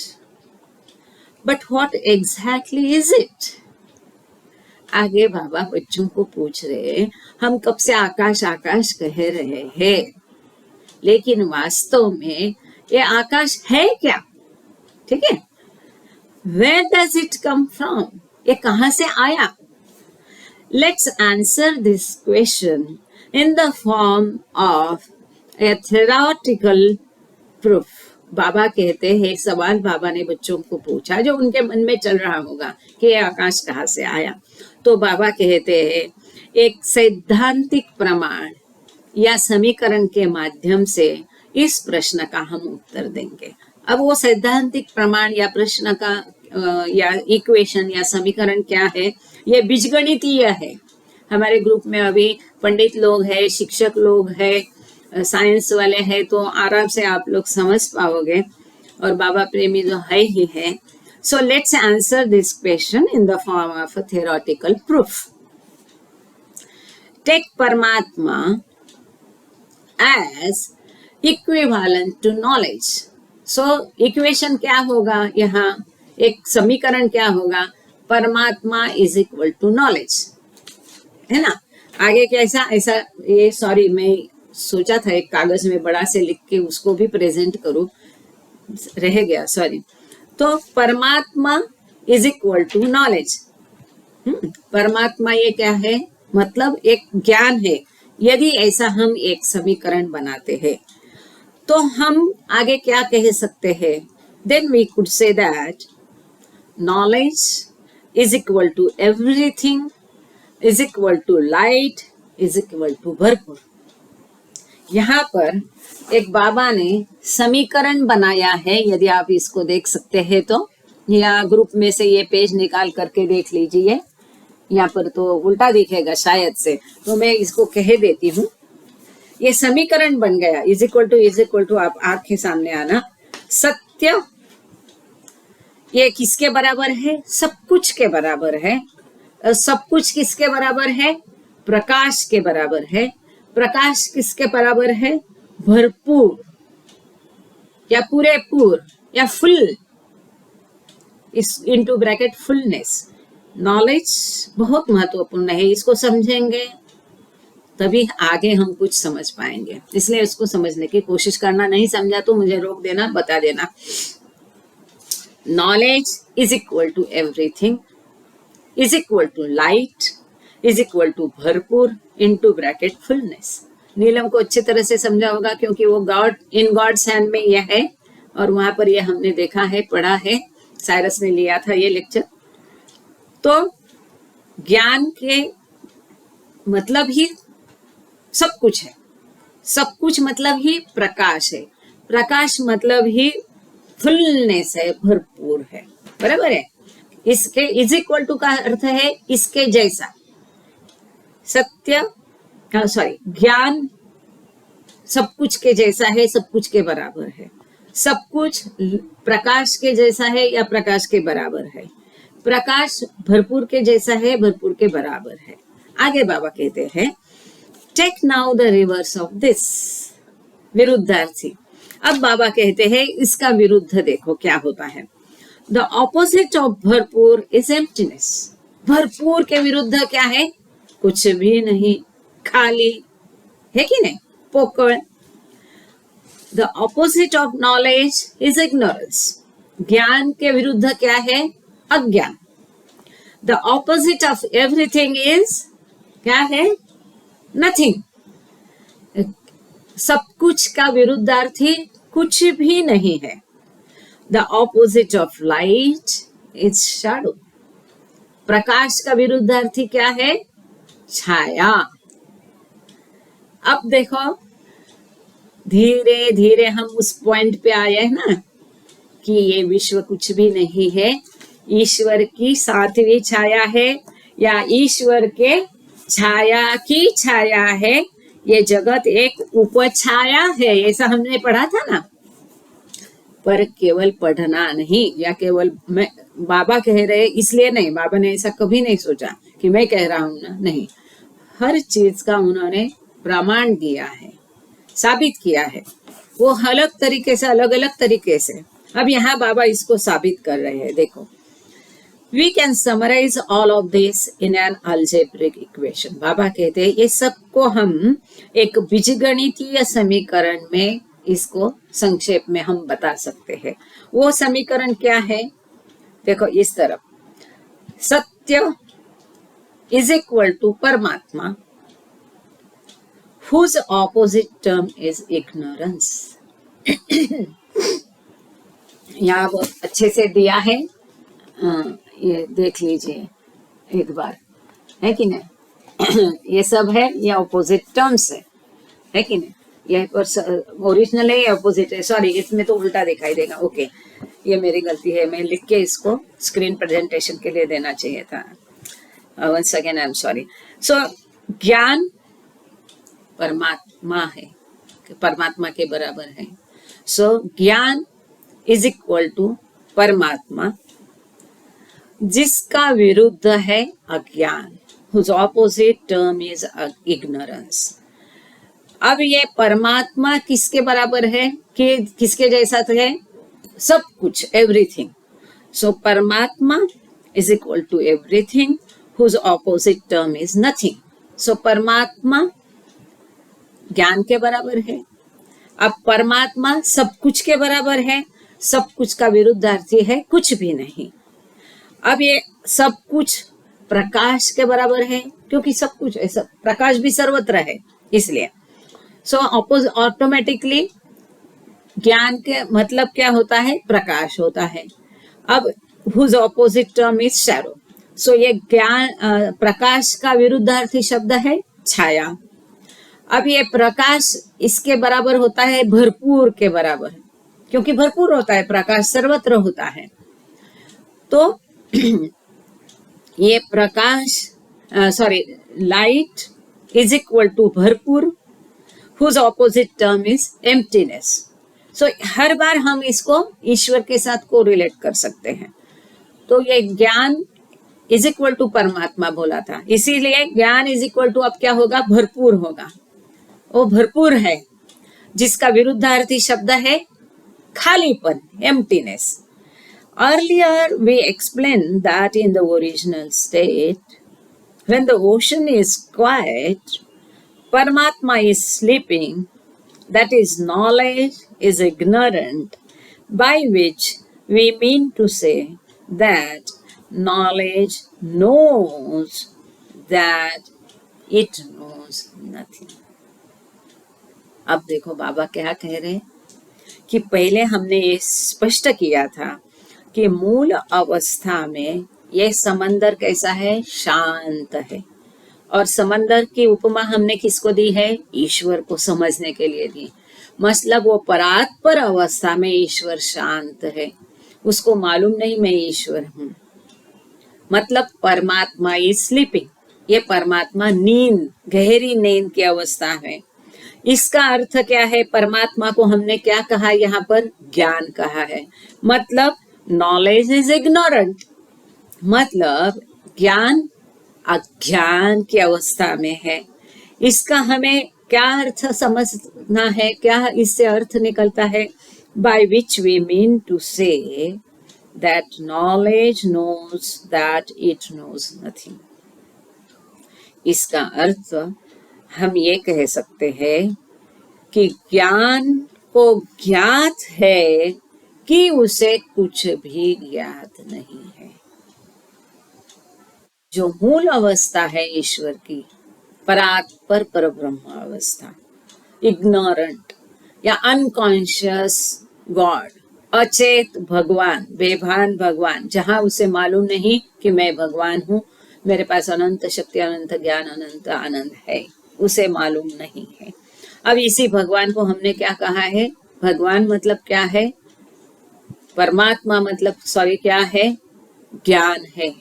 But what exactly is it? आगे बाबा बच्चों को पूछ रहे हम कब से आकाश आकाश कह रहे हैं, लेकिन वास्तव में ये आकाश है क्या? ठीक है, Where does it come from? ये कहाँ से आया? Let's answer this question in the form of a theoretical proof. बाबा कहते हैं सवाल बाबा ने बच्चों को पूछा जो उनके मन में चल रहा होगा कि ये आकाश कहाँ से आया, तो बाबा कहते हैं एक सैद्धांतिक प्रमाण या समीकरण के माध्यम से इस प्रश्न का हम उत्तर देंगे। अब वो सैद्धांतिक प्रमाण या प्रश्न का या इक्वेशन या समीकरण क्या है, ये बीजगणितीय है। हमारे ग्रुप में अभी पंडित लोग हैं, शिक्षक लोग हैं, साइंस वाले हैं, तो आराम से आप लोग समझ पाओगे और बाबा प्रेमी जो है ही है। So let's answer this question in the form of a theoretical proof. Take Paramatma as equivalent to knowledge. So equation क्या होगा, यहाँ एक समीकरण क्या होगा, परमात्मा इज इक्वल टू नॉलेज, है ना। आगे कैसा ऐसा ये सॉरी मैं सोचा था एक कागज में बड़ा से लिख के उसको भी प्रेजेंट करूं, रह गया सॉरी। तो परमात्मा इज इक्वल टू नॉलेज, परमात्मा ये क्या है, मतलब एक ज्ञान है। यदि ऐसा हम एक समीकरण बनाते हैं तो हम आगे क्या कह सकते हैं, then we could say that knowledge is equal to everything is equal to light is equal to भरपूर। यहाँ पर एक बाबा ने समीकरण बनाया है, यदि आप इसको देख सकते हैं तो, या ग्रुप में से ये पेज निकाल करके देख लीजिए। यहाँ पर तो उल्टा दिखेगा शायद से, तो मैं इसको कह देती हूँ। ये समीकरण बन गया इज इक्वल टू आप आँख के सामने आना, सत्य ये किसके बराबर है, सब कुछ के बराबर है। सब कुछ किसके बराबर है, प्रकाश के बराबर है। प्रकाश किसके बराबर है, भरपूर या पूरे पूर या फुल, इस इनटू ब्रैकेट फुलनेस। नॉलेज बहुत महत्वपूर्ण है, इसको समझेंगे तभी आगे हम कुछ समझ पाएंगे, इसलिए इसको समझने की कोशिश करना। नहीं समझा तो मुझे रोक देना, बता देना। Knowledge is equal to everything is equal to light is equal to भरपूर इनटू ब्रैकेट फुलनेस। नीलम को अच्छी तरह से समझा होगा क्योंकि वो गॉड इन गॉड्स हैंड में यह है, और वहां पर यह हमने देखा है, पढ़ा है, साइरस ने लिया था ये लेक्चर। तो ज्ञान के मतलब ही सब कुछ है, सब कुछ मतलब ही प्रकाश है, प्रकाश मतलब ही फुलनेस है, भरपूर है, बराबर है। इसके इज इक्वल टू का अर्थ है इसके जैसा। सत्य सॉरी ज्ञान सब कुछ के जैसा है, सब कुछ के बराबर है। सब कुछ प्रकाश के जैसा है या प्रकाश के बराबर है। प्रकाश भरपूर के जैसा है, भरपूर के बराबर है। आगे बाबा कहते हैं take now the reverse of this, विरुद्धार्थी। अब बाबा कहते हैं इसका विरुद्ध देखो क्या होता है। द ऑपोजिट ऑफ भरपूर इज एम्प्टीनेस। भरपूर के विरुद्ध क्या है, कुछ भी नहीं, खाली है कि नहीं, पोकळ। The opposite of knowledge is ignorance. ज्ञान के विरुद्ध क्या है, अज्ञान। The opposite of everything is क्या है? नथिंग। सब कुछ का विरुद्धार्थी कुछ भी नहीं है। The opposite of light is shadow. प्रकाश का विरुद्धार्थी क्या है? छाया। अब देखो धीरे धीरे हम उस पॉइंट पे आए हैं ना कि ये विश्व कुछ भी नहीं है, ईश्वर की सातवीं छाया है या ईश्वर के छाया की छाया है। ये जगत एक उपछाया है, ऐसा हमने पढ़ा था ना। पर केवल पढ़ना नहीं या केवल मैं बाबा कह रहे इसलिए नहीं, बाबा ने ऐसा कभी नहीं सोचा कि मैं कह रहा हूं ना, नहीं। हर चीज का उन्होंने प्रमाण दिया है, साबित किया है, वो अलग तरीके से, अलग अलग तरीके से। अब यहाँ बाबा इसको साबित कर रहे हैं। देखो, we can summarise all of this in an algebraic equation. Baba कहते हैं ये सबको हम एक बीजगणितीय समीकरण में इसको संक्षेप में हम बता सकते हैं। वो समीकरण क्या है? देखो इस तरफ, सत्य इज इक्वल टू परमात्मा whose opposite term is ignorance। यहाँ बहुत अच्छे से दिया है, ये देख लीजिए एक बार, है कि नहीं? ये सब है, ये ऑपोजिट टर्म्स है कि नहीं? ये ओरिजिनल है, ये ऑपोजिट है। सॉरी, इसमें तो उल्टा दिखाई देगा। ओके, ये मेरी गलती है, मैं लिख के इसको स्क्रीन प्रेजेंटेशन के लिए देना चाहिए था। Once again I am sorry. So ज्ञान परमात्मा है, परमात्मा के बराबर है। सो ज्ञान इज इक्वल टू परमात्मा, जिसका विरुद्ध है अज्ञान, whose opposite term is ignorance। अब ये परमात्मा किसके बराबर है कि किसके जैसा है? सब कुछ, एवरीथिंग। सो परमात्मा is equal to everything whose opposite term is nothing। So परमात्मा ज्ञान के बराबर है। अब परमात्मा सब कुछ के बराबर है, सब कुछ का विरुद्धार्थी है कुछ भी नहीं। अब ये सब कुछ प्रकाश के बराबर है, क्योंकि सब कुछ है, सब प्रकाश भी सर्वत्र है, इसलिए। सो ऑटोमेटिकली ज्ञान के मतलब क्या होता है? प्रकाश होता है। अब whose opposite term is shadow। सो ये ज्ञान प्रकाश का विरुद्धार्थी शब्द है छाया। अब ये प्रकाश इसके बराबर होता है भरपूर के बराबर, क्योंकि भरपूर होता है, प्रकाश सर्वत्र होता है। तो ये प्रकाश sorry light is equal to भरपूर, whose opposite term is emptiness। So हर बार हम इसको ईश्वर के साथ को रिलेट कर सकते हैं। तो ये ज्ञान इज इक्वल टू परमात्मा बोला था, इसीलिए ज्ञान इज इक्वल टू अब क्या होगा? भरपूर होगा। वो भरपूर है, जिसका विरुद्धार्थी शब्द है खालीपन, emptiness। Earlier we explained that in the original state, when the ocean is quiet, Paramatma is sleeping, that is knowledge is ignorant, by which we mean to say that knowledge knows that it knows nothing। अब देखो बाबा क्या कह रहे हैं कि पहले हमने ये स्पष्ट किया था कि मूल अवस्था में ये समंदर कैसा है? शांत है। और समंदर की उपमा हमने किसको दी है? ईश्वर को समझने के लिए दी। मतलब वो परात्पर अवस्था में ईश्वर शांत है, उसको मालूम नहीं मैं ईश्वर हूं। मतलब परमात्मा इज स्लीपिंग, ये परमात्मा नींद, गहरी नींद की अवस्था है। इसका अर्थ क्या है? परमात्मा को हमने क्या कहा? यहाँ पर ज्ञान कहा है। मतलब नॉलेज इज इग्नोरेंट, मतलब ज्ञान अज्ञान की अवस्था में है। इसका हमें क्या अर्थ समझना है? क्या इससे अर्थ निकलता है? By which we mean to say that knowledge knows that it knows nothing. इसका अर्थ हम ये कह सकते हैं कि ज्ञान को ज्ञात है कि उसे कुछ भी ज्ञात नहीं है। जो मूल अवस्था है ईश्वर की, परात्पर पर ब्रह्म अवस्था, इग्नोरेंट या अनकॉन्शियस गॉड, अचेत भगवान, बेभान भगवान, जहां उसे मालूम नहीं कि मैं भगवान हूँ, मेरे पास अनंत शक्ति, अनंत ज्ञान, अनंत आनंद है, उसे मालूम नहीं है। अब इसी भगवान को हमने क्या कहा है? भगवान मतलब क्या है? परमात्मा मतलब सॉरी क्या है? ज्ञान है,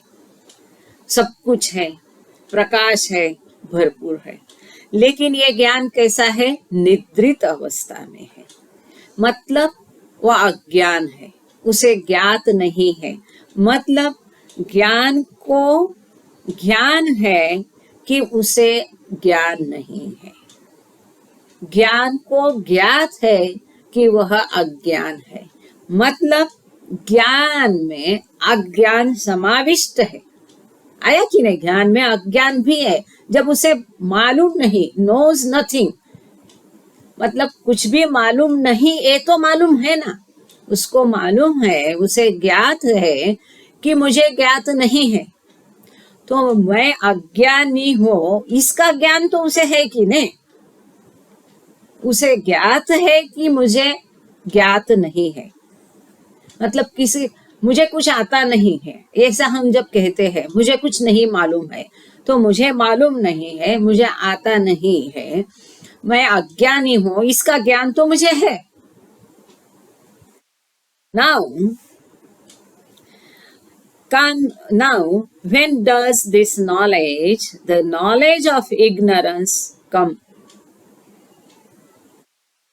सब कुछ है, प्रकाश है, भरपूर है। लेकिन ये ज्ञान कैसा है? निद्रित अवस्था में है, मतलब वो अज्ञान है, उसे ज्ञात नहीं है। मतलब ज्ञान को ज्ञान है कि उसे ज्ञान नहीं है, ज्ञान को ज्ञात है कि वह अज्ञान है। मतलब ज्ञान में अज्ञान समाविष्ट है, आया कि नहीं? ज्ञान में अज्ञान भी है, जब उसे मालूम नहीं, नोज नथिंग, मतलब कुछ भी मालूम नहीं, ये तो मालूम है ना, उसको मालूम है, उसे ज्ञात है कि मुझे ज्ञात नहीं है, तो मैं अज्ञानी हूं, इसका ज्ञान तो उसे है कि नहीं? उसे ज्ञात है कि मुझे ज्ञात नहीं है, मतलब किसी मुझे कुछ आता नहीं है, ऐसा हम जब कहते हैं मुझे कुछ नहीं मालूम है, तो मुझे मालूम नहीं है, मुझे आता नहीं है, मैं अज्ञानी हूं, इसका ज्ञान तो मुझे है। Now when does this knowledge, the knowledge of ignorance come?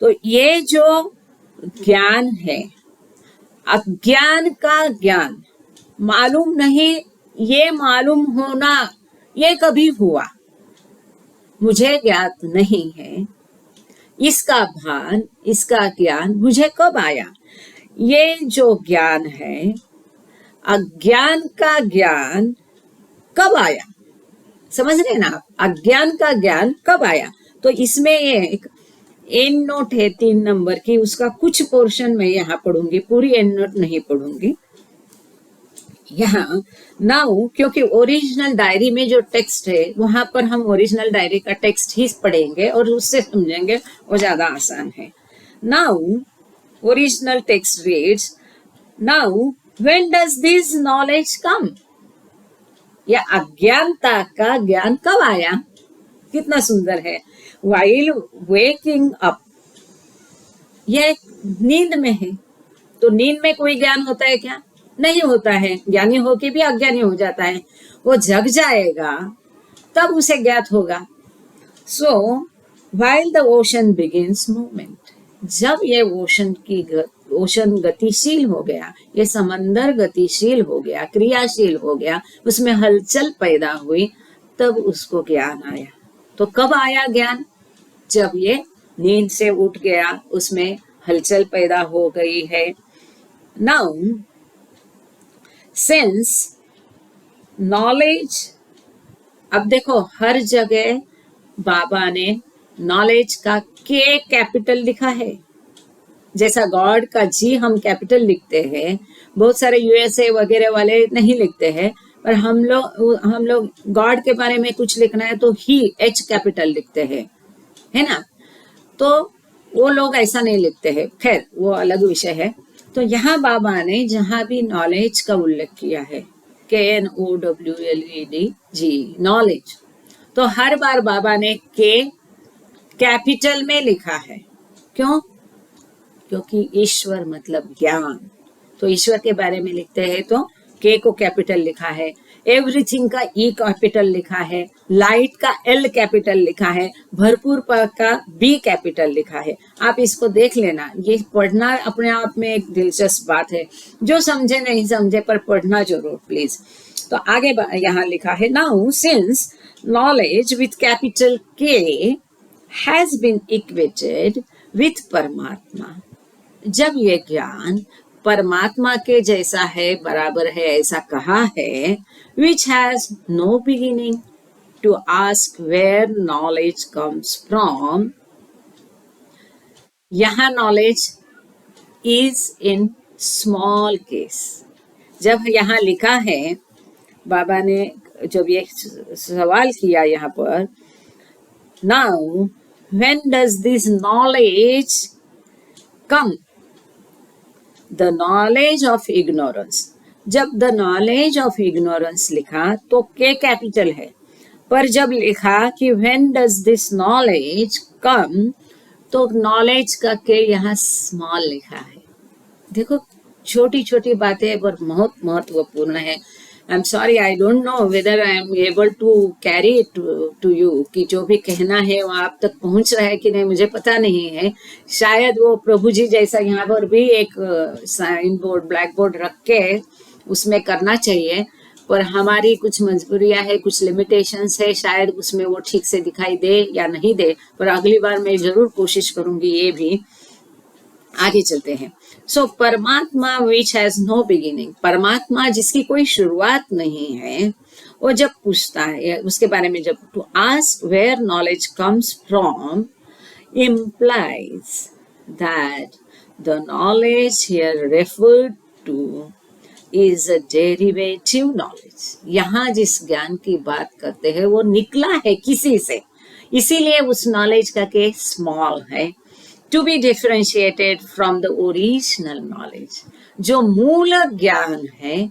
तो ये जो ज्ञान है, अज्ञान का ज्ञान, मालूम नहीं, ये मालूम होना, ये कभी हुआ? मुझे ज्ञात नहीं है, इसका भान, इसका ज्ञान मुझे कब आया? ये जो ज्ञान है, अज्ञान का ज्ञान कब आया? समझ रहे ना आप? अज्ञान का ज्ञान कब आया? तो इसमें एक एंड नोट है 3 नंबर की, उसका कुछ पोर्शन मैं यहाँ पढ़ूंगी, पूरी एंड नोट नहीं पढ़ूंगी यहाँ। नाउ क्योंकि ओरिजिनल डायरी में जो टेक्स्ट है, वहां पर हम ओरिजिनल डायरी का टेक्स्ट ही पढ़ेंगे और उससे समझेंगे, वो ज्यादा आसान है। Now original text reads, now when does this knowledge come? या अज्ञानता का ज्ञान कब आया? कितना सुंदर है। While waking up, यह नींद में है, तो नींद में कोई ज्ञान होता है क्या? नहीं होता है, ज्ञानी होके भी अज्ञानी हो जाता है। वो जग जाएगा तब उसे ज्ञात होगा। So while the ocean begins movement, जब ये ओशन गतिशील हो गया, ये समंदर गतिशील हो गया, क्रियाशील हो गया, उसमें हलचल पैदा हुई, तब उसको ज्ञान आया। तो कब आया ज्ञान? जब ये नींद से उठ गया, उसमें हलचल पैदा हो गई है। नाउ सिंस नॉलेज, अब देखो हर जगह बाबा ने नॉलेज का के कैपिटल लिखा है, जैसा गॉड का जी हम कैपिटल लिखते हैं, बहुत सारे यूएसए वगैरह वाले नहीं लिखते हैं, पर हम लोग गॉड के बारे में कुछ लिखना है तो ही एच कैपिटल लिखते हैं, है ना? तो वो लोग ऐसा नहीं लिखते हैं, खैर वो अलग विषय है। तो यहाँ बाबा ने जहाँ भी नॉलेज का उल्लेख किया है, KNOWLEDG, नॉलेज, तो हर बार बाबा ने के कैपिटल में लिखा है। क्यों? क्योंकि ईश्वर मतलब ज्ञान, तो ईश्वर के बारे में लिखते हैं तो के को कैपिटल लिखा है, एवरीथिंग का ई कैपिटल लिखा है, लाइट का एल कैपिटल लिखा है, भरपूर का बी कैपिटल लिखा है। आप इसको देख लेना, ये पढ़ना अपने आप में एक दिलचस्प बात है, जो समझे नहीं समझे पर पढ़ना जरूर प्लीज। तो आगे यहाँ लिखा है, now since knowledge with capital के हैज बीन इक्वेटेड विथ परमात्मा, जब ये ज्ञान परमात्मा के जैसा है, बराबर है, ऐसा कहा है, which has no beginning, to ask where knowledge comes from, यहाँ knowledge is in small case। जब यहाँ लिखा है, बाबा ने जब ये सवाल किया यहाँ पर, now when does this knowledge come? The knowledge of ignorance. जब द नॉलेज ऑफ इग्नोरेंस लिखा तो के कैपिटल है, पर जब लिखा कि व्हेन डज दिस नॉलेज कम, तो नॉलेज का के यहाँ स्मॉल लिखा है। देखो, छोटी छोटी बातें पर बहुत महत्वपूर्ण है। I am sorry, I don't know whether I am able to carry it to you, कि जो भी कहना है वो आप तक पहुंच रहा है कि नहीं मुझे पता नहीं है। शायद वो प्रभु जी जैसा यहाँ पर भी एक साइन बोर्ड, ब्लैक बोर्ड रख के उसमें करना चाहिए, पर हमारी कुछ मजबूरियां है, कुछ लिमिटेशंस है, शायद उसमें वो ठीक से दिखाई दे या नहीं दे, पर अगली बार मैं जरूर कोशिश करूंगी ये भी। आगे चलते हैं। सो परमात्मा विच हैज नो बिगिनिंग, परमात्मा जिसकी कोई शुरुआत नहीं है, वो जब पूछता है उसके बारे में, जब to ask where knowledge comes from implies that the knowledge here referred to is a derivative knowledge। यहाँ जिस ज्ञान की बात करते हैं वो निकला है किसी से, इसीलिए उस नॉलेज का के स्मॉल है। To be differentiated from the original knowledge, जो मूल ज्ञान है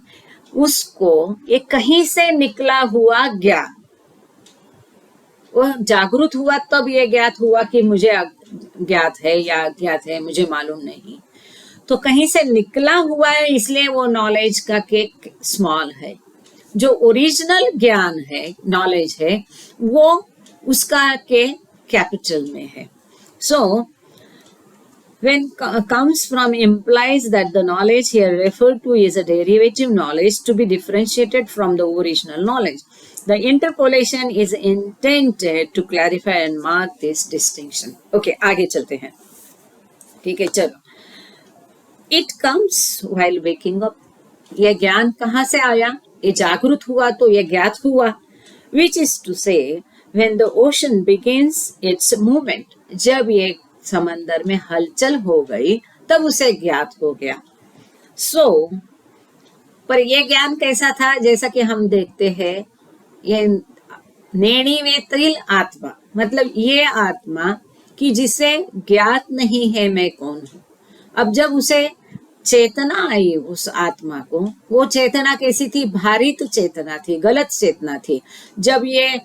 उसको ये कहीं से निकला हुआ ज्ञान, वो जागृत हुआ तब ये ज्ञात हुआ कि मुझे ज्ञात है या अज्ञात है, मुझे मालूम नहीं, तो कहीं से निकला हुआ है, इसलिए वो नॉलेज का के स्मॉल है। जो ओरिजिनल ज्ञान है, नॉलेज है, वो उसका के कैपिटल में है। सो when comes from implies that the knowledge here referred to is a derivative knowledge to be differentiated from the original knowledge. The interpolation is intended to clarify and mark this distinction. Okay, आगे चलते हैं। ठीक है, चलो। It comes while waking up. यह ज्ञान कहाँ से आया? ये जागृत हुआ तो यह ज्ञात हुआ। Which is to say, when the ocean begins its movement, जब ये समंदर में हलचल हो गई तब उसे ज्ञात हो गया। पर यह ज्ञान कैसा था? जैसा कि हम देखते हैं, ये नेणी में त्रिल आत्मा, मतलब ये आत्मा कि जिसे ज्ञात नहीं है मैं कौन हूं। अब जब उसे चेतना आई उस आत्मा को, वो चेतना कैसी थी? भारित चेतना थी, गलत चेतना थी। जब ये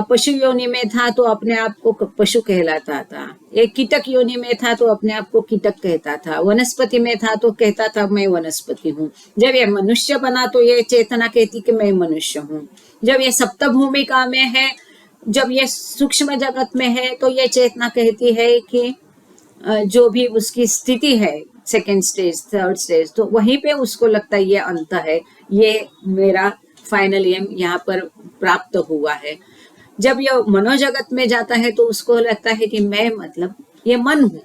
पशु योनि में था तो अपने आप को पशु कहलाता था, एक कीटक योनि में था तो अपने आप को कीटक कहता था, वनस्पति में था तो कहता था मैं वनस्पति हूँ। जब ये मनुष्य बना तो ये चेतना कहती कि मैं मनुष्य हूँ। जब ये सप्त भूमिका में है, जब ये सूक्ष्म जगत में है, तो ये चेतना कहती है कि जो भी उसकी स्थिति है, सेकेंड स्टेज, थर्ड स्टेज, तो वहीं पे उसको लगता है ये अंत है, ये मेरा फाइनल एम यहाँ पर प्राप्त हुआ है। जब ये मनोजगत में जाता है तो उसको लगता है कि मैं मतलब ये मन हूँ।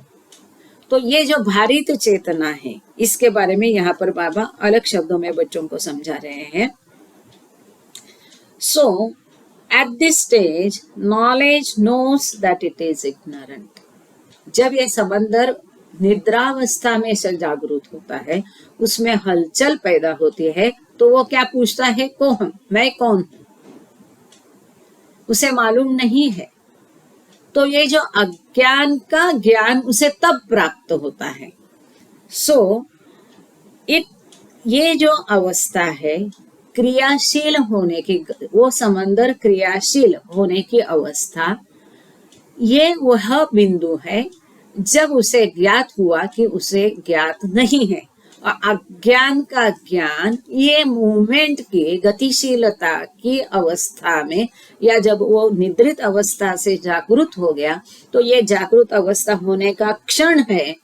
तो ये जो भारित चेतना है, इसके बारे में यहाँ पर बाबा अलग शब्दों में बच्चों को समझा रहे हैं। So at this stage knowledge knows that it is ignorant. जब ये समंदर निद्रावस्था में से जागृत होता है, उसमें हलचल पैदा होती है, तो वो क्या पूछता है? कौन? मैं कौन हूं? उसे मालूम नहीं है। तो ये जो अज्ञान का ज्ञान उसे तब प्राप्त होता है। ये जो अवस्था है क्रियाशील होने की, वो समंदर क्रियाशील होने की अवस्था, ये वह बिंदु है जब उसे ज्ञात हुआ कि उसे ज्ञात नहीं है। और अज्ञान का ज्ञान ये मूवमेंट की, गतिशीलता की अवस्था में, या जब वो निद्रित अवस्था से जागृत हो गया, तो ये जागृत अवस्था होने का क्षण है,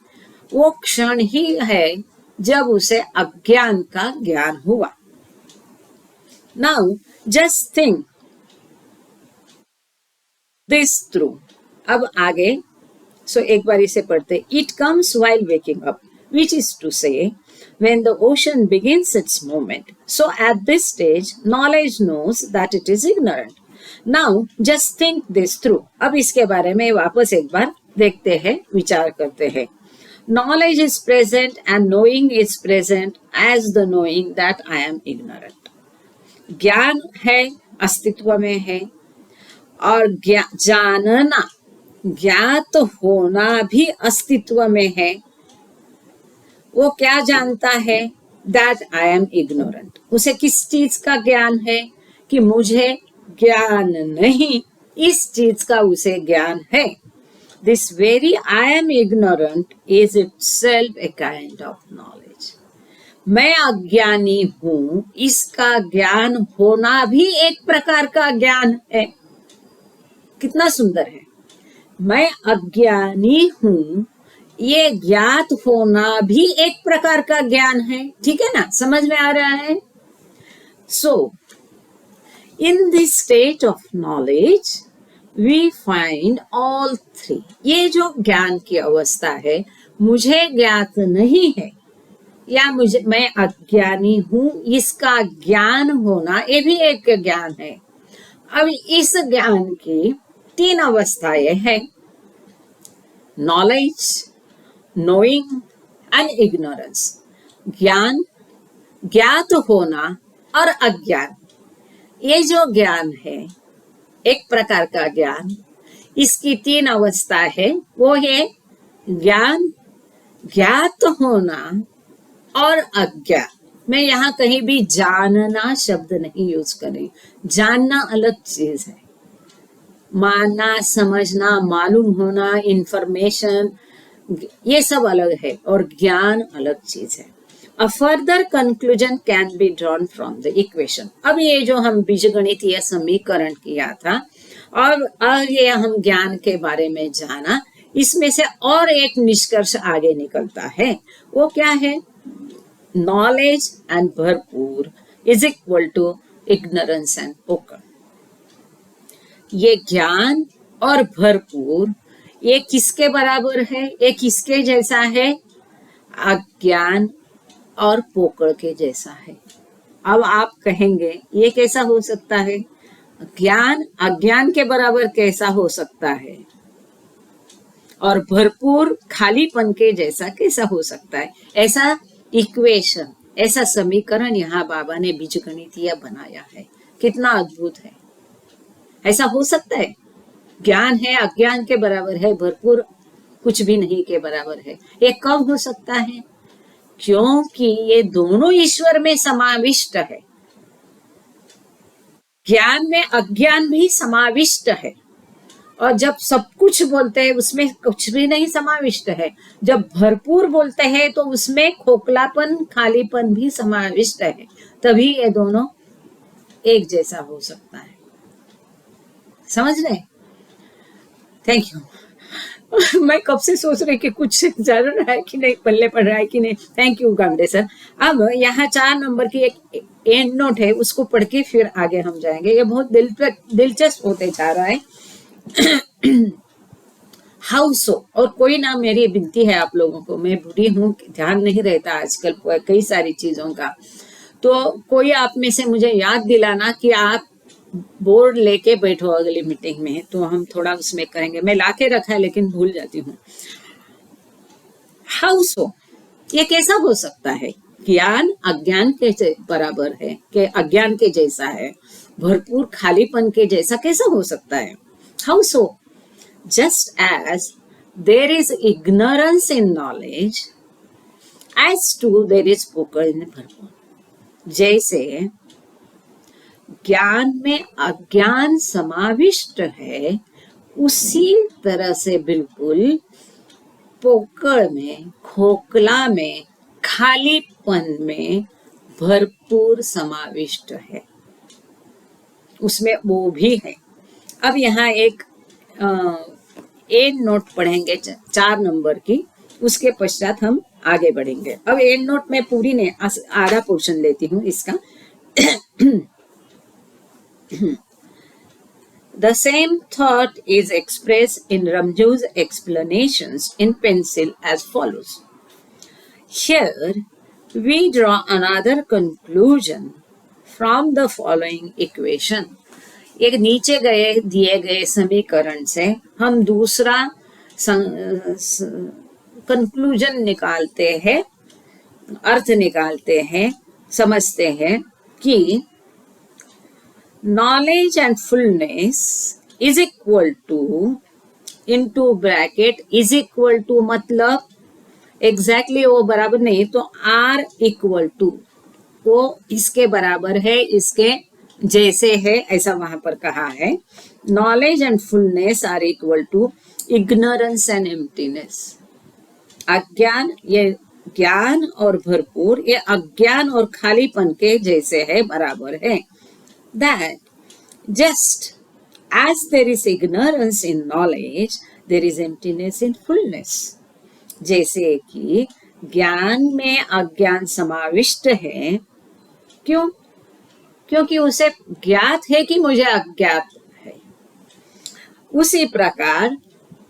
वो क्षण ही है जब उसे अज्ञान का ज्ञान हुआ। Now just think this through. अब आगे एक बार इसे पढ़ते। It comes while waking up, which is to say when the ocean begins its movement. So at this stage knowledge knows that it is ignorant. Now just think this through. अब इसके बारे में वापस एक बार देखते हैं, विचार करते हैं। Knowledge is present and knowing is present as the knowing that I am ignorant. ज्ञान है अस्तित्व में है, और जानना, ज्ञात होना भी अस्तित्व में है। वो क्या जानता है? That I am ignorant. उसे किस चीज का ज्ञान है? कि मुझे ज्ञान नहीं, इस चीज का उसे ज्ञान है। This very I am ignorant is itself a kind of knowledge. मैं अज्ञानी हूं, इसका ज्ञान होना भी एक प्रकार का ज्ञान है। कितना सुंदर है। मैं अज्ञानी हूं, ये ज्ञात होना भी एक प्रकार का ज्ञान है। ठीक है ना, समझ में आ रहा है? So in this state of knowledge we find all three. ये जो ज्ञान की अवस्था है, मुझे ज्ञात नहीं है या मैं अज्ञानी हूं, इसका ज्ञान होना, ये भी एक ज्ञान है। अब इस ज्ञान की तीन अवस्थाएं हैं: नॉलेज, नोइंग एंड इग्नोरेंस। ज्ञान, ज्ञात होना और अज्ञान। ये जो ज्ञान है, एक प्रकार का ज्ञान, इसकी तीन अवस्था है। वो है ज्ञान, ज्ञात होना और अज्ञान। मैं यहाँ कहीं भी जानना शब्द नहीं यूज कर रही। जानना अलग चीज है, मानना, समझना, मालूम होना, इंफॉर्मेशन, ये सब अलग है, और ज्ञान अलग चीज है। A further conclusion can be drawn from the equation. अब ये जो हम बीजगणितीय समीकरण किया था और ये हम ज्ञान के बारे में जाना, इसमें से और एक निष्कर्ष आगे निकलता है। वो क्या है? नॉलेज एंड भरपूर is equal to ignorance and पोकळ। ये ज्ञान और भरपूर, ये किसके बराबर है? ये किसके जैसा है? अज्ञान और पोकळ के जैसा है। अब आप कहेंगे ये कैसा हो सकता है? ज्ञान अज्ञान के बराबर कैसा हो सकता है? और भरपूर खालीपन के जैसा कैसा हो सकता है? ऐसा इक्वेशन, ऐसा समीकरण यहाँ बाबा ने बीजगणितीय बनाया है। कितना अद्भुत है। ऐसा हो सकता है? ज्ञान है अज्ञान के बराबर है, भरपूर कुछ भी नहीं के बराबर है। ये कब हो सकता है? क्योंकि ये दोनों ईश्वर में समाविष्ट है। ज्ञान में अज्ञान भी समाविष्ट है, और जब सब कुछ बोलते हैं उसमें कुछ भी नहीं समाविष्ट है। जब भरपूर बोलते हैं तो उसमें खोखलापन, खालीपन भी समाविष्ट है। तभी ये दोनों एक जैसा हो सकता है। समझ रहे? Thank you. मैं कब से सोच रही कि कुछ चल रहा है कि नहीं, पल्ले पड़ रहा है कि नहीं। Thank you Gandhe sir. अब यहाँ 4 नंबर की एक एंड नोट है, उसको पढ़ के फिर आगे हम जाएंगे। ये बहुत दिलचस्प होते जा रहा है। हाउ सो, और कोई ना, मेरी विनती है आप लोगों को, मैं बुरी हूँ, ध्यान नहीं रहता आजकल कई सारी चीजों का, तो कोई आप में से मुझे याद दिलाना कि आप बोर्ड लेके बैठो अगली मीटिंग में, तो हम थोड़ा उसमें करेंगे। मैं लाके रखा है लेकिन भूल जाती हूँ। हाउ सो, ये कैसा हो सकता है? ज्ञान अज्ञान के बराबर है, के अज्ञान के जैसा है, भरपूर खालीपन के जैसा कैसा हो सकता है? How so, just as there is ignorance in knowledge, as too there is पोकळ इन भरपूर। जैसे ज्ञान में अज्ञान समाविष्ट है, उसी तरह से बिल्कुल पोकळ में, खोखला में, खालीपन में भरपूर समाविष्ट है, उसमें वो भी है। अब यहाँ एक एंड नोट पढ़ेंगे 4 नंबर की, उसके पश्चात हम आगे बढ़ेंगे। अब एंड नोट में पूरी ने आधा पोर्शन लेती हूँ इसका। The same thought is expressed in Ramju's explanations in pencil as follows. Here we draw another conclusion from the following equation. एक नीचे दिए गए समीकरण से हम दूसरा कंक्लूजन निकालते हैं, अर्थ निकालते हैं, समझते हैं कि knowledge and fullness is equal to into bracket is equal to मतलब exactly वो बराबर नहीं तो R equal to वो इसके बराबर है, इसके जैसे है, ऐसा वहां पर कहा है. Knowledge and fullness are equal to ignorance and emptiness. अज्ञान ये ज्ञान और भरपूर ये अज्ञान और खालीपन के जैसे है, बराबर है. That just as there is ignorance in knowledge, there is emptiness in fullness. जैसे कि ज्ञान में अज्ञान समाविष्ट है. क्यों? क्योंकि उसे ज्ञात है कि मुझे अज्ञात है. उसी प्रकार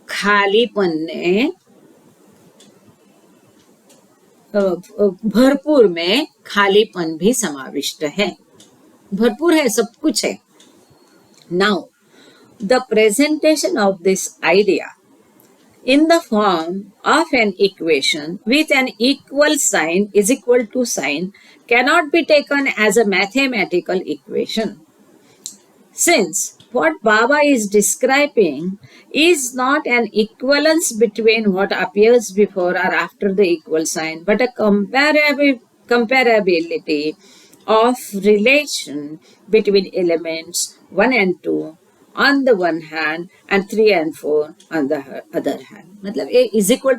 खालीपन ने भरपूर में खालीपन भी समाविष्ट है. भरपूर है, सब कुछ है. Now the presentation of this idea in the form of an equation with an equal sign is equal to sign cannot be taken as a mathematical equation. Since what Baba is describing is not an equivalence between what appears before or after the equal sign, but a comparability of relation between elements 1 and 2 on the one hand and 3 and 4 on the other hand. मतलब ये is equal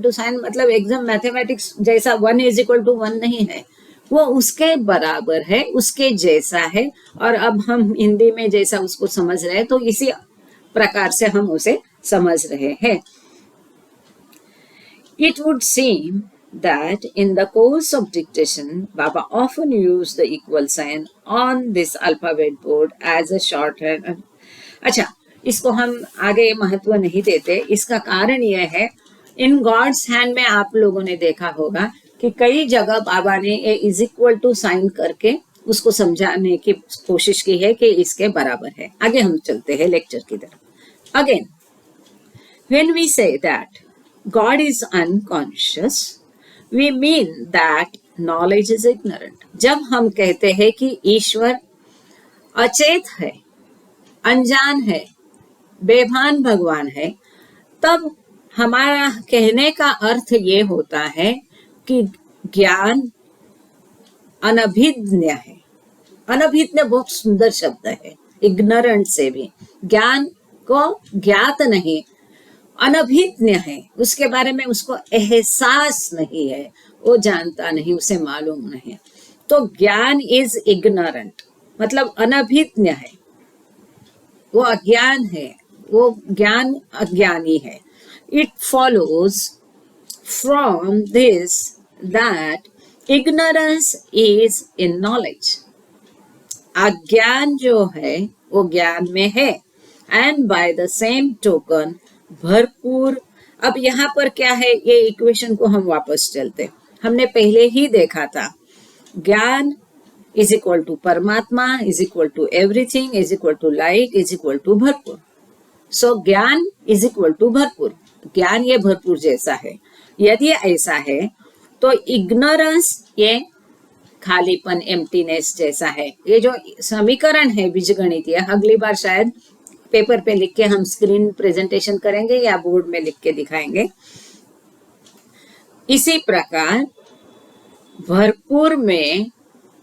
to sign मतलब एकदम mathematics जैसा 1 is equal to 1 नहीं है, वो उसके बराबर है, उसके जैसा है. और अब हम हिंदी में जैसा उसको समझ रहे हैं तो इसी प्रकार से हम उसे समझ रहे हैं. It would seem that in the course of dictation, Baba often used the equal sign on this alphabet board as a shorthand. अच्छा, इसको हम आगे महत्व नहीं देते. इसका कारण यह है, इन गॉड्स हैंड में आप लोगों ने देखा होगा कि कई जगह बाबा ने ए इज इक्वल टू साइन करके उसको समझाने की कोशिश की है कि इसके बराबर है. आगे हम चलते हैं लेक्चर की तरफ. Again, when we say that God is unconscious, we mean that knowledge is ignorant. जब हम कहते हैं कि ईश्वर अचेत है, अनजान है, बेभान भगवान है, तब हमारा कहने का अर्थ ये होता है कि ज्ञान अनभिज्ञ है. अनभिज्ञ बहुत सुंदर शब्द है. इग्नोरेंट से भी ज्ञान को ज्ञात नहीं, अनभिज्ञ है, उसके बारे में उसको एहसास नहीं है, वो जानता नहीं, उसे मालूम नहीं. तो ज्ञान इज इग्नोरेंट मतलब अनभिज्ञ है, वो अज्ञान है, वो ज्ञान अज्ञानी है. It follows from this that ignorance is in knowledge. अज्ञान जो है वो ज्ञान में है. And by the same token भरपूर. अब यहाँ पर क्या है, ये इक्वेशन को हम वापस चलते, हमने पहले ही देखा था. ज्ञान is equal to परमात्मा is equal to everything is equal to light is equal to भरपूर. So ज्ञान is equal to भरपूर. ज्ञान ये भरपूर जैसा है. यदि ऐसा है तो इग्नोरेंस ये खालीपन एम्प्टीनेस जैसा है. ये जो समीकरण है बीजगणितीय, अगली बार शायद पेपर पे लिख के हम स्क्रीन प्रेजेंटेशन करेंगे या बोर्ड में लिख के दिखाएंगे. इसी प्रकार भरपूर में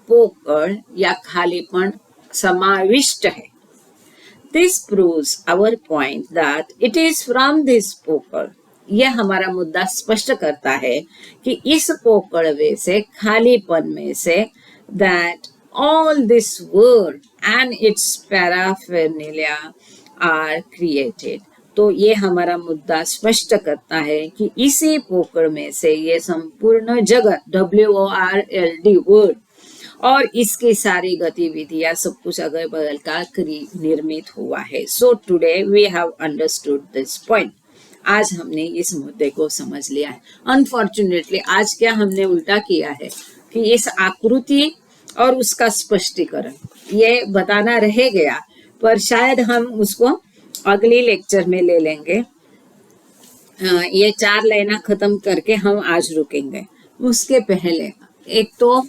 पोकड़ या खालीपन समाविष्ट है. This proves our point that it is from this पोकड़. यह हमारा मुद्दा स्पष्ट करता है कि इस पोकड़ में से, खालीपन में से, that all this world and its paraphernalia are created. तो ये हमारा मुद्दा स्पष्ट करता है कि इसी पोकड़ में से ये संपूर्ण जगत WORLD वर्ल्ड और इसकी सारी गतिविधियां सब कुछ अगल बगल का निर्मित हुआ है. So today we have understood this point. आज हमने इस मुद्दे को समझ लिया है. अनफॉर्चुनेटली आज क्या हमने उल्टा किया है कि इस आकृति और उसका स्पष्टीकरण ये बताना रह गया, पर शायद हम उसको अगली लेक्चर में ले लेंगे. ये 4 लाइना खत्म करके हम आज रुकेंगे. उसके पहले एक तो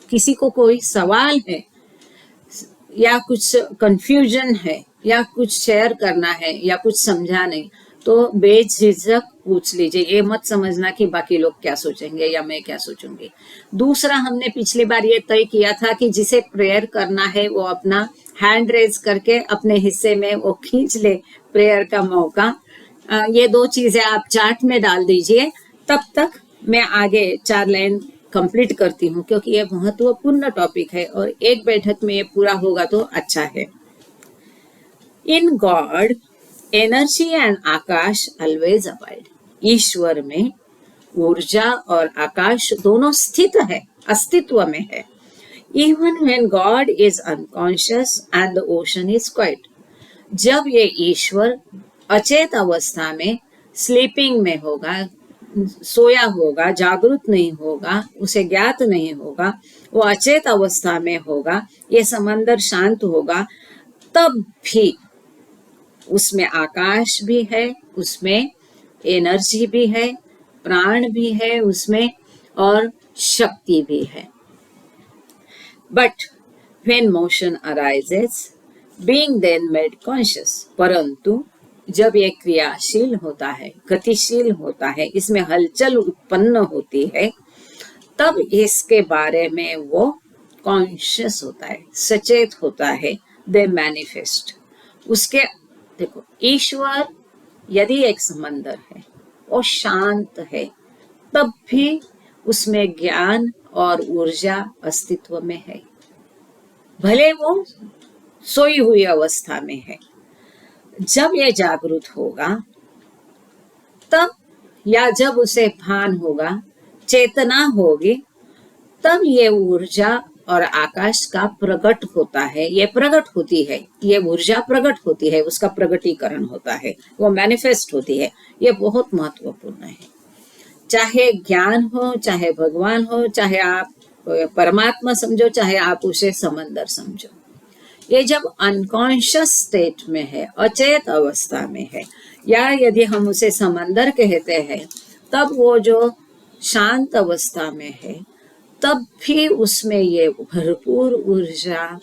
किसी को कोई सवाल है या कुछ कंफ्यूजन है या कुछ शेयर करना है या कुछ समझा नहीं, तो बेझिझक पूछ लीजिए। ये मत समझना कि बाकी लोग क्या सोचेंगे या मैं क्या सोचूंगी। दूसरा, हमने पिछली बार ये तय किया था कि जिसे प्रेयर करना है वो अपना हैंड रेज करके अपने हिस्से में वो खींच ले प्रेयर का मौका। ये 2 चीजें आप चार्ट में डाल दीजिए। तब तक मैं आगे 4 लाइन कंप्लीट करती हूँ, क्योंकि ये महत्वपूर्ण टॉपिक है और एक बैठक में ये पूरा होगा तो अच्छा है। In God energy and akash always abide. ईश्वर में ऊर्जा और आकाश दोनों स्थित है, अस्तित्व में है। Even when God is unconscious and the ocean is quite. जब ये ईश्वर अचेत अवस्था में, स्लीपिंग में होगा, सोया होगा, जागृत नहीं होगा, उसे ज्ञात नहीं होगा, वो अचेत अवस्था में होगा, ये समंदर शांत होगा, तब भी उसमें आकाश भी है, उसमें एनर्जी भी है, प्राण भी है उसमें, और शक्ति भी है। But when motion arises, being then made conscious. परंतु जब ये क्रियाशील होता है, गतिशील होता है, इसमें हलचल उत्पन्न होती है, तब इसके बारे में वो कॉन्शियस होता है, सचेत होता है। They manifest. उसके देखो, ईश्वर यदि एक समंदर है, वो शांत है, तब भी उसमें ज्ञान और ऊर्जा अस्तित्व में है, भले वो सोई हुई अवस्था में है। जब ये जागृत होगा तब, या जब उसे भान होगा, चेतना होगी, तब ये ऊर्जा और आकाश का प्रकट होता है, ये प्रकट होती है, ये ऊर्जा प्रकट होती है, उसका प्रकटीकरण होता है, वो मैनिफेस्ट होती है। ये बहुत महत्वपूर्ण है। चाहे ज्ञान हो, चाहे भगवान हो, चाहे आप परमात्मा समझो, चाहे आप उसे समंदर समझो, ये जब अनकॉन्शियस स्टेट में है, अचेत अवस्था में है, या यदि हम उसे समंदर कहते हैं, तब वो जो शांत अवस्था में है, तब भी उसमें ये भरपूर ऊर्जा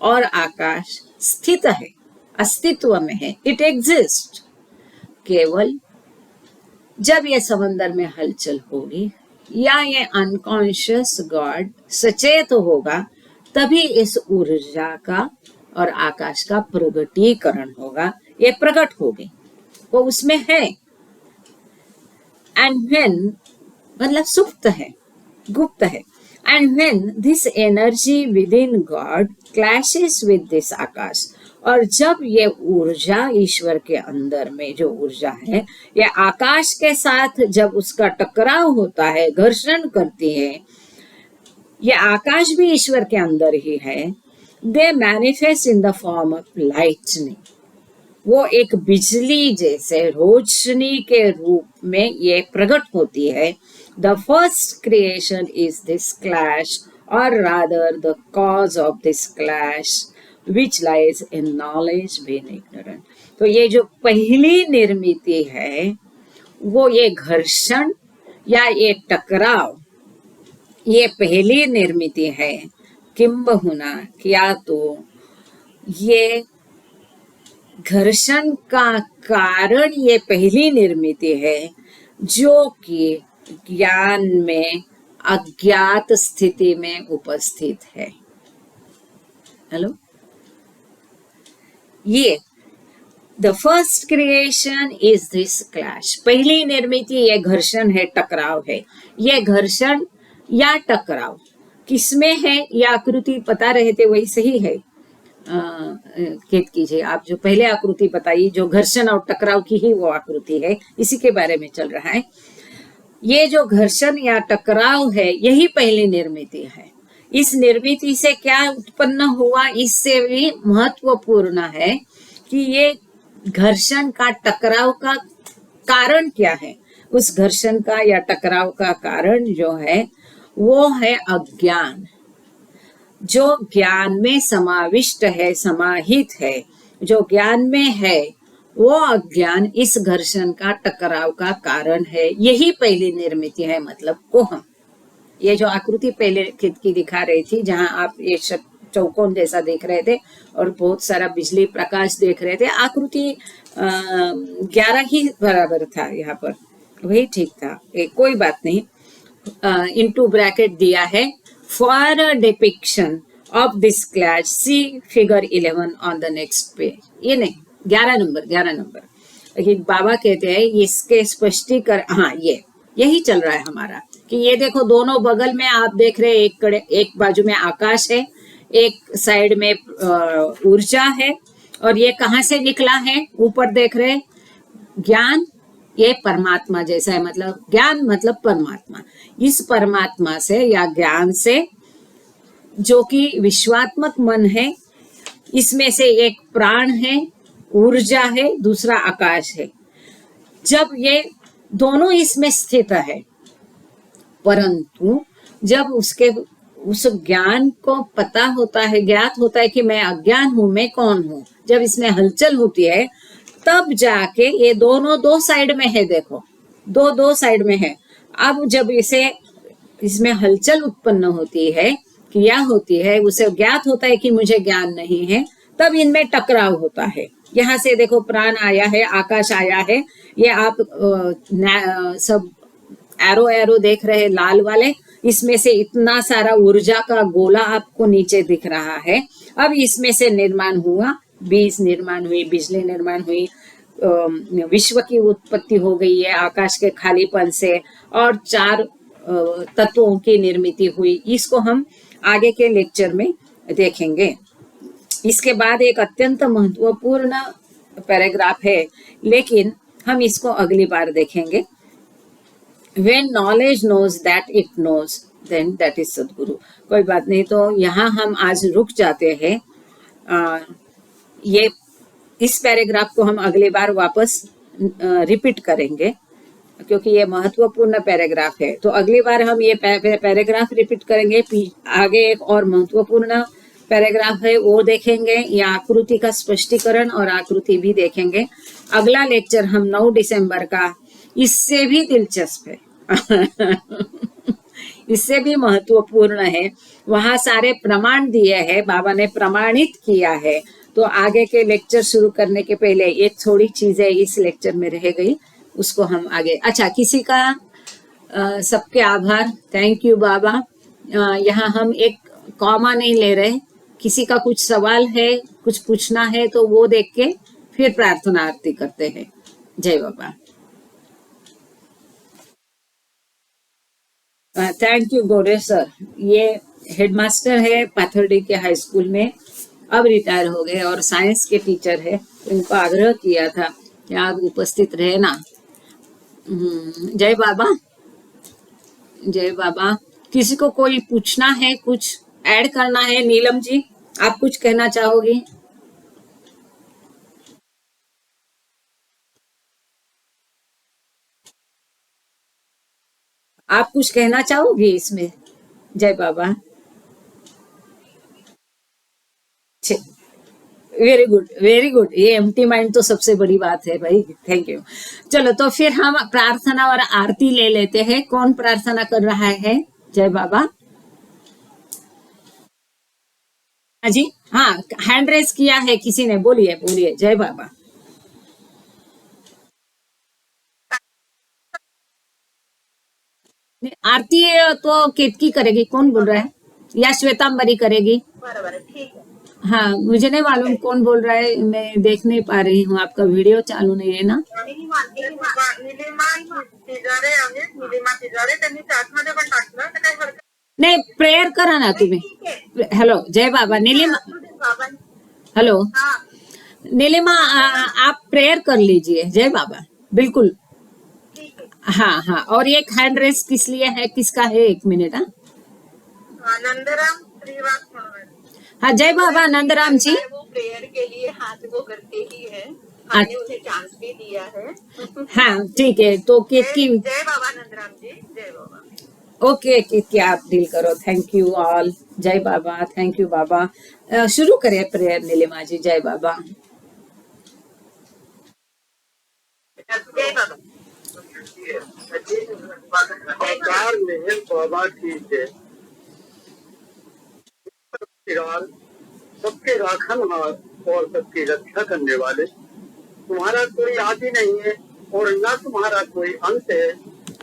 और आकाश स्थित है, अस्तित्व में है, इट एग्जिस्ट। केवल जब ये समंदर में हलचल होगी या ये अनकॉन्शियस गॉड सचेत होगा, तभी इस ऊर्जा का और आकाश का प्रगटीकरण होगा, ये प्रकट होगी, वो उसमें है। एंड व्हेन, मतलब सुप्त है, गुप्त है। And when this energy within God clashes with this akash, और जब ये ऊर्जा ईश्वर के अंदर में जो ऊर्जा है, ये आकाश के साथ जब उसका टकराव होता है, घर्षण करती है, ये आकाश भी ईश्वर के अंदर ही है, they manifest in the form of lightning. वो एक बिजली जैसे रोशनी के रूप में ये प्रकट होती है। The first creation is this clash, और rather the cause of this clash which lies in knowledge being ignorant. तो ये जो पहली निर्मिति है, वो ये घर्षण या ये टकराव, ये पहली निर्मिति है। किंबहुना, क्या तो ये घर्षण का कारण ये पहली निर्मिति है, जो कि ज्ञान में अज्ञात स्थिति में उपस्थित है। हेलो, ये the first creation is this clash. पहली निर्मिति ये घर्षण है, टकराव है। ये घर्षण या टकराव किसमें है, ये आकृति पता रहे थे वही सही है। खेद कीजिए, आप जो पहले आकृति बताई, जो घर्षण और टकराव की ही वो आकृति है, इसी के बारे में चल रहा है। ये जो घर्षण या टकराव है, यही पहली निर्मिति है। इस निर्मिति से क्या उत्पन्न हुआ, इससे भी महत्वपूर्ण है कि ये घर्षण का, टकराव का कारण क्या है। उस घर्षण का या टकराव का कारण जो है, वो है अज्ञान, जो ज्ञान में समाविष्ट है, समाहित है, जो ज्ञान में है, वो अज्ञान इस घर्षण का, टकराव का कारण है। यही पहली निर्मिति है, मतलब कोहम। ये जो आकृति पहले की दिखा रही थी, जहां आप ये चौकोन जैसा देख रहे थे और बहुत सारा बिजली प्रकाश देख रहे थे। आकृति 11 ही बराबर था, यहाँ पर वही ठीक था, कोई बात नहीं। इनटू ब्रैकेट दिया है, for depiction of this clash see figure 11 on the next page. ये नहीं, 11 नंबर बाबा कहते हैं इसके स्पष्टीकरण, हाँ यही चल रहा है हमारा कि ये देखो दोनों बगल में आप देख रहे हैं, एक बाजू में आकाश है, एक साइड में ऊर्जा है, और ये कहाँ से निकला है, ऊपर देख रहे ज्ञान, ये परमात्मा जैसा है, मतलब ज्ञान मतलब परमात्मा। इस परमात्मा से या ज्ञान से, जो कि विश्वात्मक मन है, इसमें से एक प्राण है, ऊर्जा है, दूसरा आकाश है। जब ये दोनों इसमें स्थित है, परंतु जब उस ज्ञान को पता होता है, ज्ञात होता है कि मैं अज्ञान हूं, मैं कौन हूं, जब इसमें हलचल होती है तब जाके ये दोनों दो साइड में है, देखो दो साइड में है। अब जब इसमें हलचल उत्पन्न होती है, क्रिया होती है, उसे ज्ञात होता है कि मुझे ज्ञान नहीं है, तब इनमें टकराव होता है। यहाँ से देखो प्राण आया है, आकाश आया है, ये आप सब एरो देख रहे हैं लाल वाले, इसमें से इतना सारा ऊर्जा का गोला आपको नीचे दिख रहा है। अब इसमें से निर्माण हुआ, बीज निर्माण हुई, बिजली निर्माण हुई, विश्व की उत्पत्ति हो गई है आकाश के खालीपन से, और 4 तत्वों की निर्मिति हुई। इसको हम आगे के लेक्चर में देखेंगे। इसके बाद एक अत्यंत महत्वपूर्ण पैराग्राफ है, लेकिन हम इसको अगली बार देखेंगे। When knowledge knows that it knows, then that is सद्गुरु। कोई बात नहीं, तो यहाँ हम आज रुक जाते हैं। ये इस पैराग्राफ को हम अगली बार वापस रिपीट करेंगे, क्योंकि ये महत्वपूर्ण पैराग्राफ है। तो अगली बार हम ये पैराग्राफ रिपीट करेंगे, आगे एक और महत्वपूर्ण पैराग्राफ है वो देखेंगे, या आकृति का स्पष्टीकरण और आकृति भी देखेंगे। अगला लेक्चर हम 9 दिसंबर का, इससे भी दिलचस्प है इससे भी महत्वपूर्ण है। वहां सारे प्रमाण दिए हैं, बाबा ने प्रमाणित किया है। तो आगे के लेक्चर शुरू करने के पहले ये थोड़ी चीजें इस लेक्चर में रह गई, उसको हम आगे। अच्छा, किसी का सबके आभार, थैंक यू बाबा। यहाँ हम एक कॉमा नहीं ले रहे, किसी का कुछ सवाल है, कुछ पूछना है तो वो देख के फिर प्रार्थना आरती करते हैं। जय बाबा। थैंक यू गोरे सर, ये हेडमास्टर है पाथरडी के हाई स्कूल में, अब रिटायर हो गए और साइंस के टीचर है। तो इनको आग्रह किया था कि आप उपस्थित रहे ना। जय बाबा, जय बाबा। किसी को कोई पूछना है, कुछ ऐड करना है? नीलम जी, आप कुछ कहना चाहोगी? आप कुछ कहना चाहोगी इसमें? जय बाबा। Very good, very good. ये एम्प्टी माइंड तो सबसे बड़ी बात है भाई, थैंक यू। चलो तो फिर हम प्रार्थना और आरती ले लेते हैं। कौन प्रार्थना कर रहा है? जय बाबा। हाँ जी, हाँ, हैंड रेस किया है किसी ने, बोलिए बोलिए। जय बाबा। आरती तो केतकी करेगी, कौन बोल रहा है? या श्वेतांबरी करेगी? बराबर, ठीक है। हाँ, मुझे नहीं मालूम कौन बोल रहा है, मैं देख नहीं पा रही हूँ, आपका वीडियो चालू नहीं है ना? नहीं, प्रेयर करा ना तुम्हें। हेलो, जय बाबा। नीलिमा, हेलो नीलिमा, आप प्रेयर कर लीजिए। जय बाबा, बिल्कुल। हाँ हाँ, और एक हैंड रेस किस लिए है, किसका है? 1 मिनट। नंदराम श्रीवास्तव। हाँ, जय बाबा नंदराम जी। वो प्रेयर के लिए हाथ वो करते ही है, हमने उन्हें चांस भी दिया है। हाँ ठीक है, तो कितकी। जय बाबा नंदराम जी, जय बाबा। ओके, कितकी आप डील करो। Thank you all. जय बाबा, थैंक यू बाबा। शुरू करें प्रेयर नीलिमा जी। जय बाबा। जय बाबा। बाबा की जय। सबके राखनहार और सबकी रक्षा करने वाले, तुम्हारा कोई आदि नहीं है और न तुम्हारा कोई अंत है,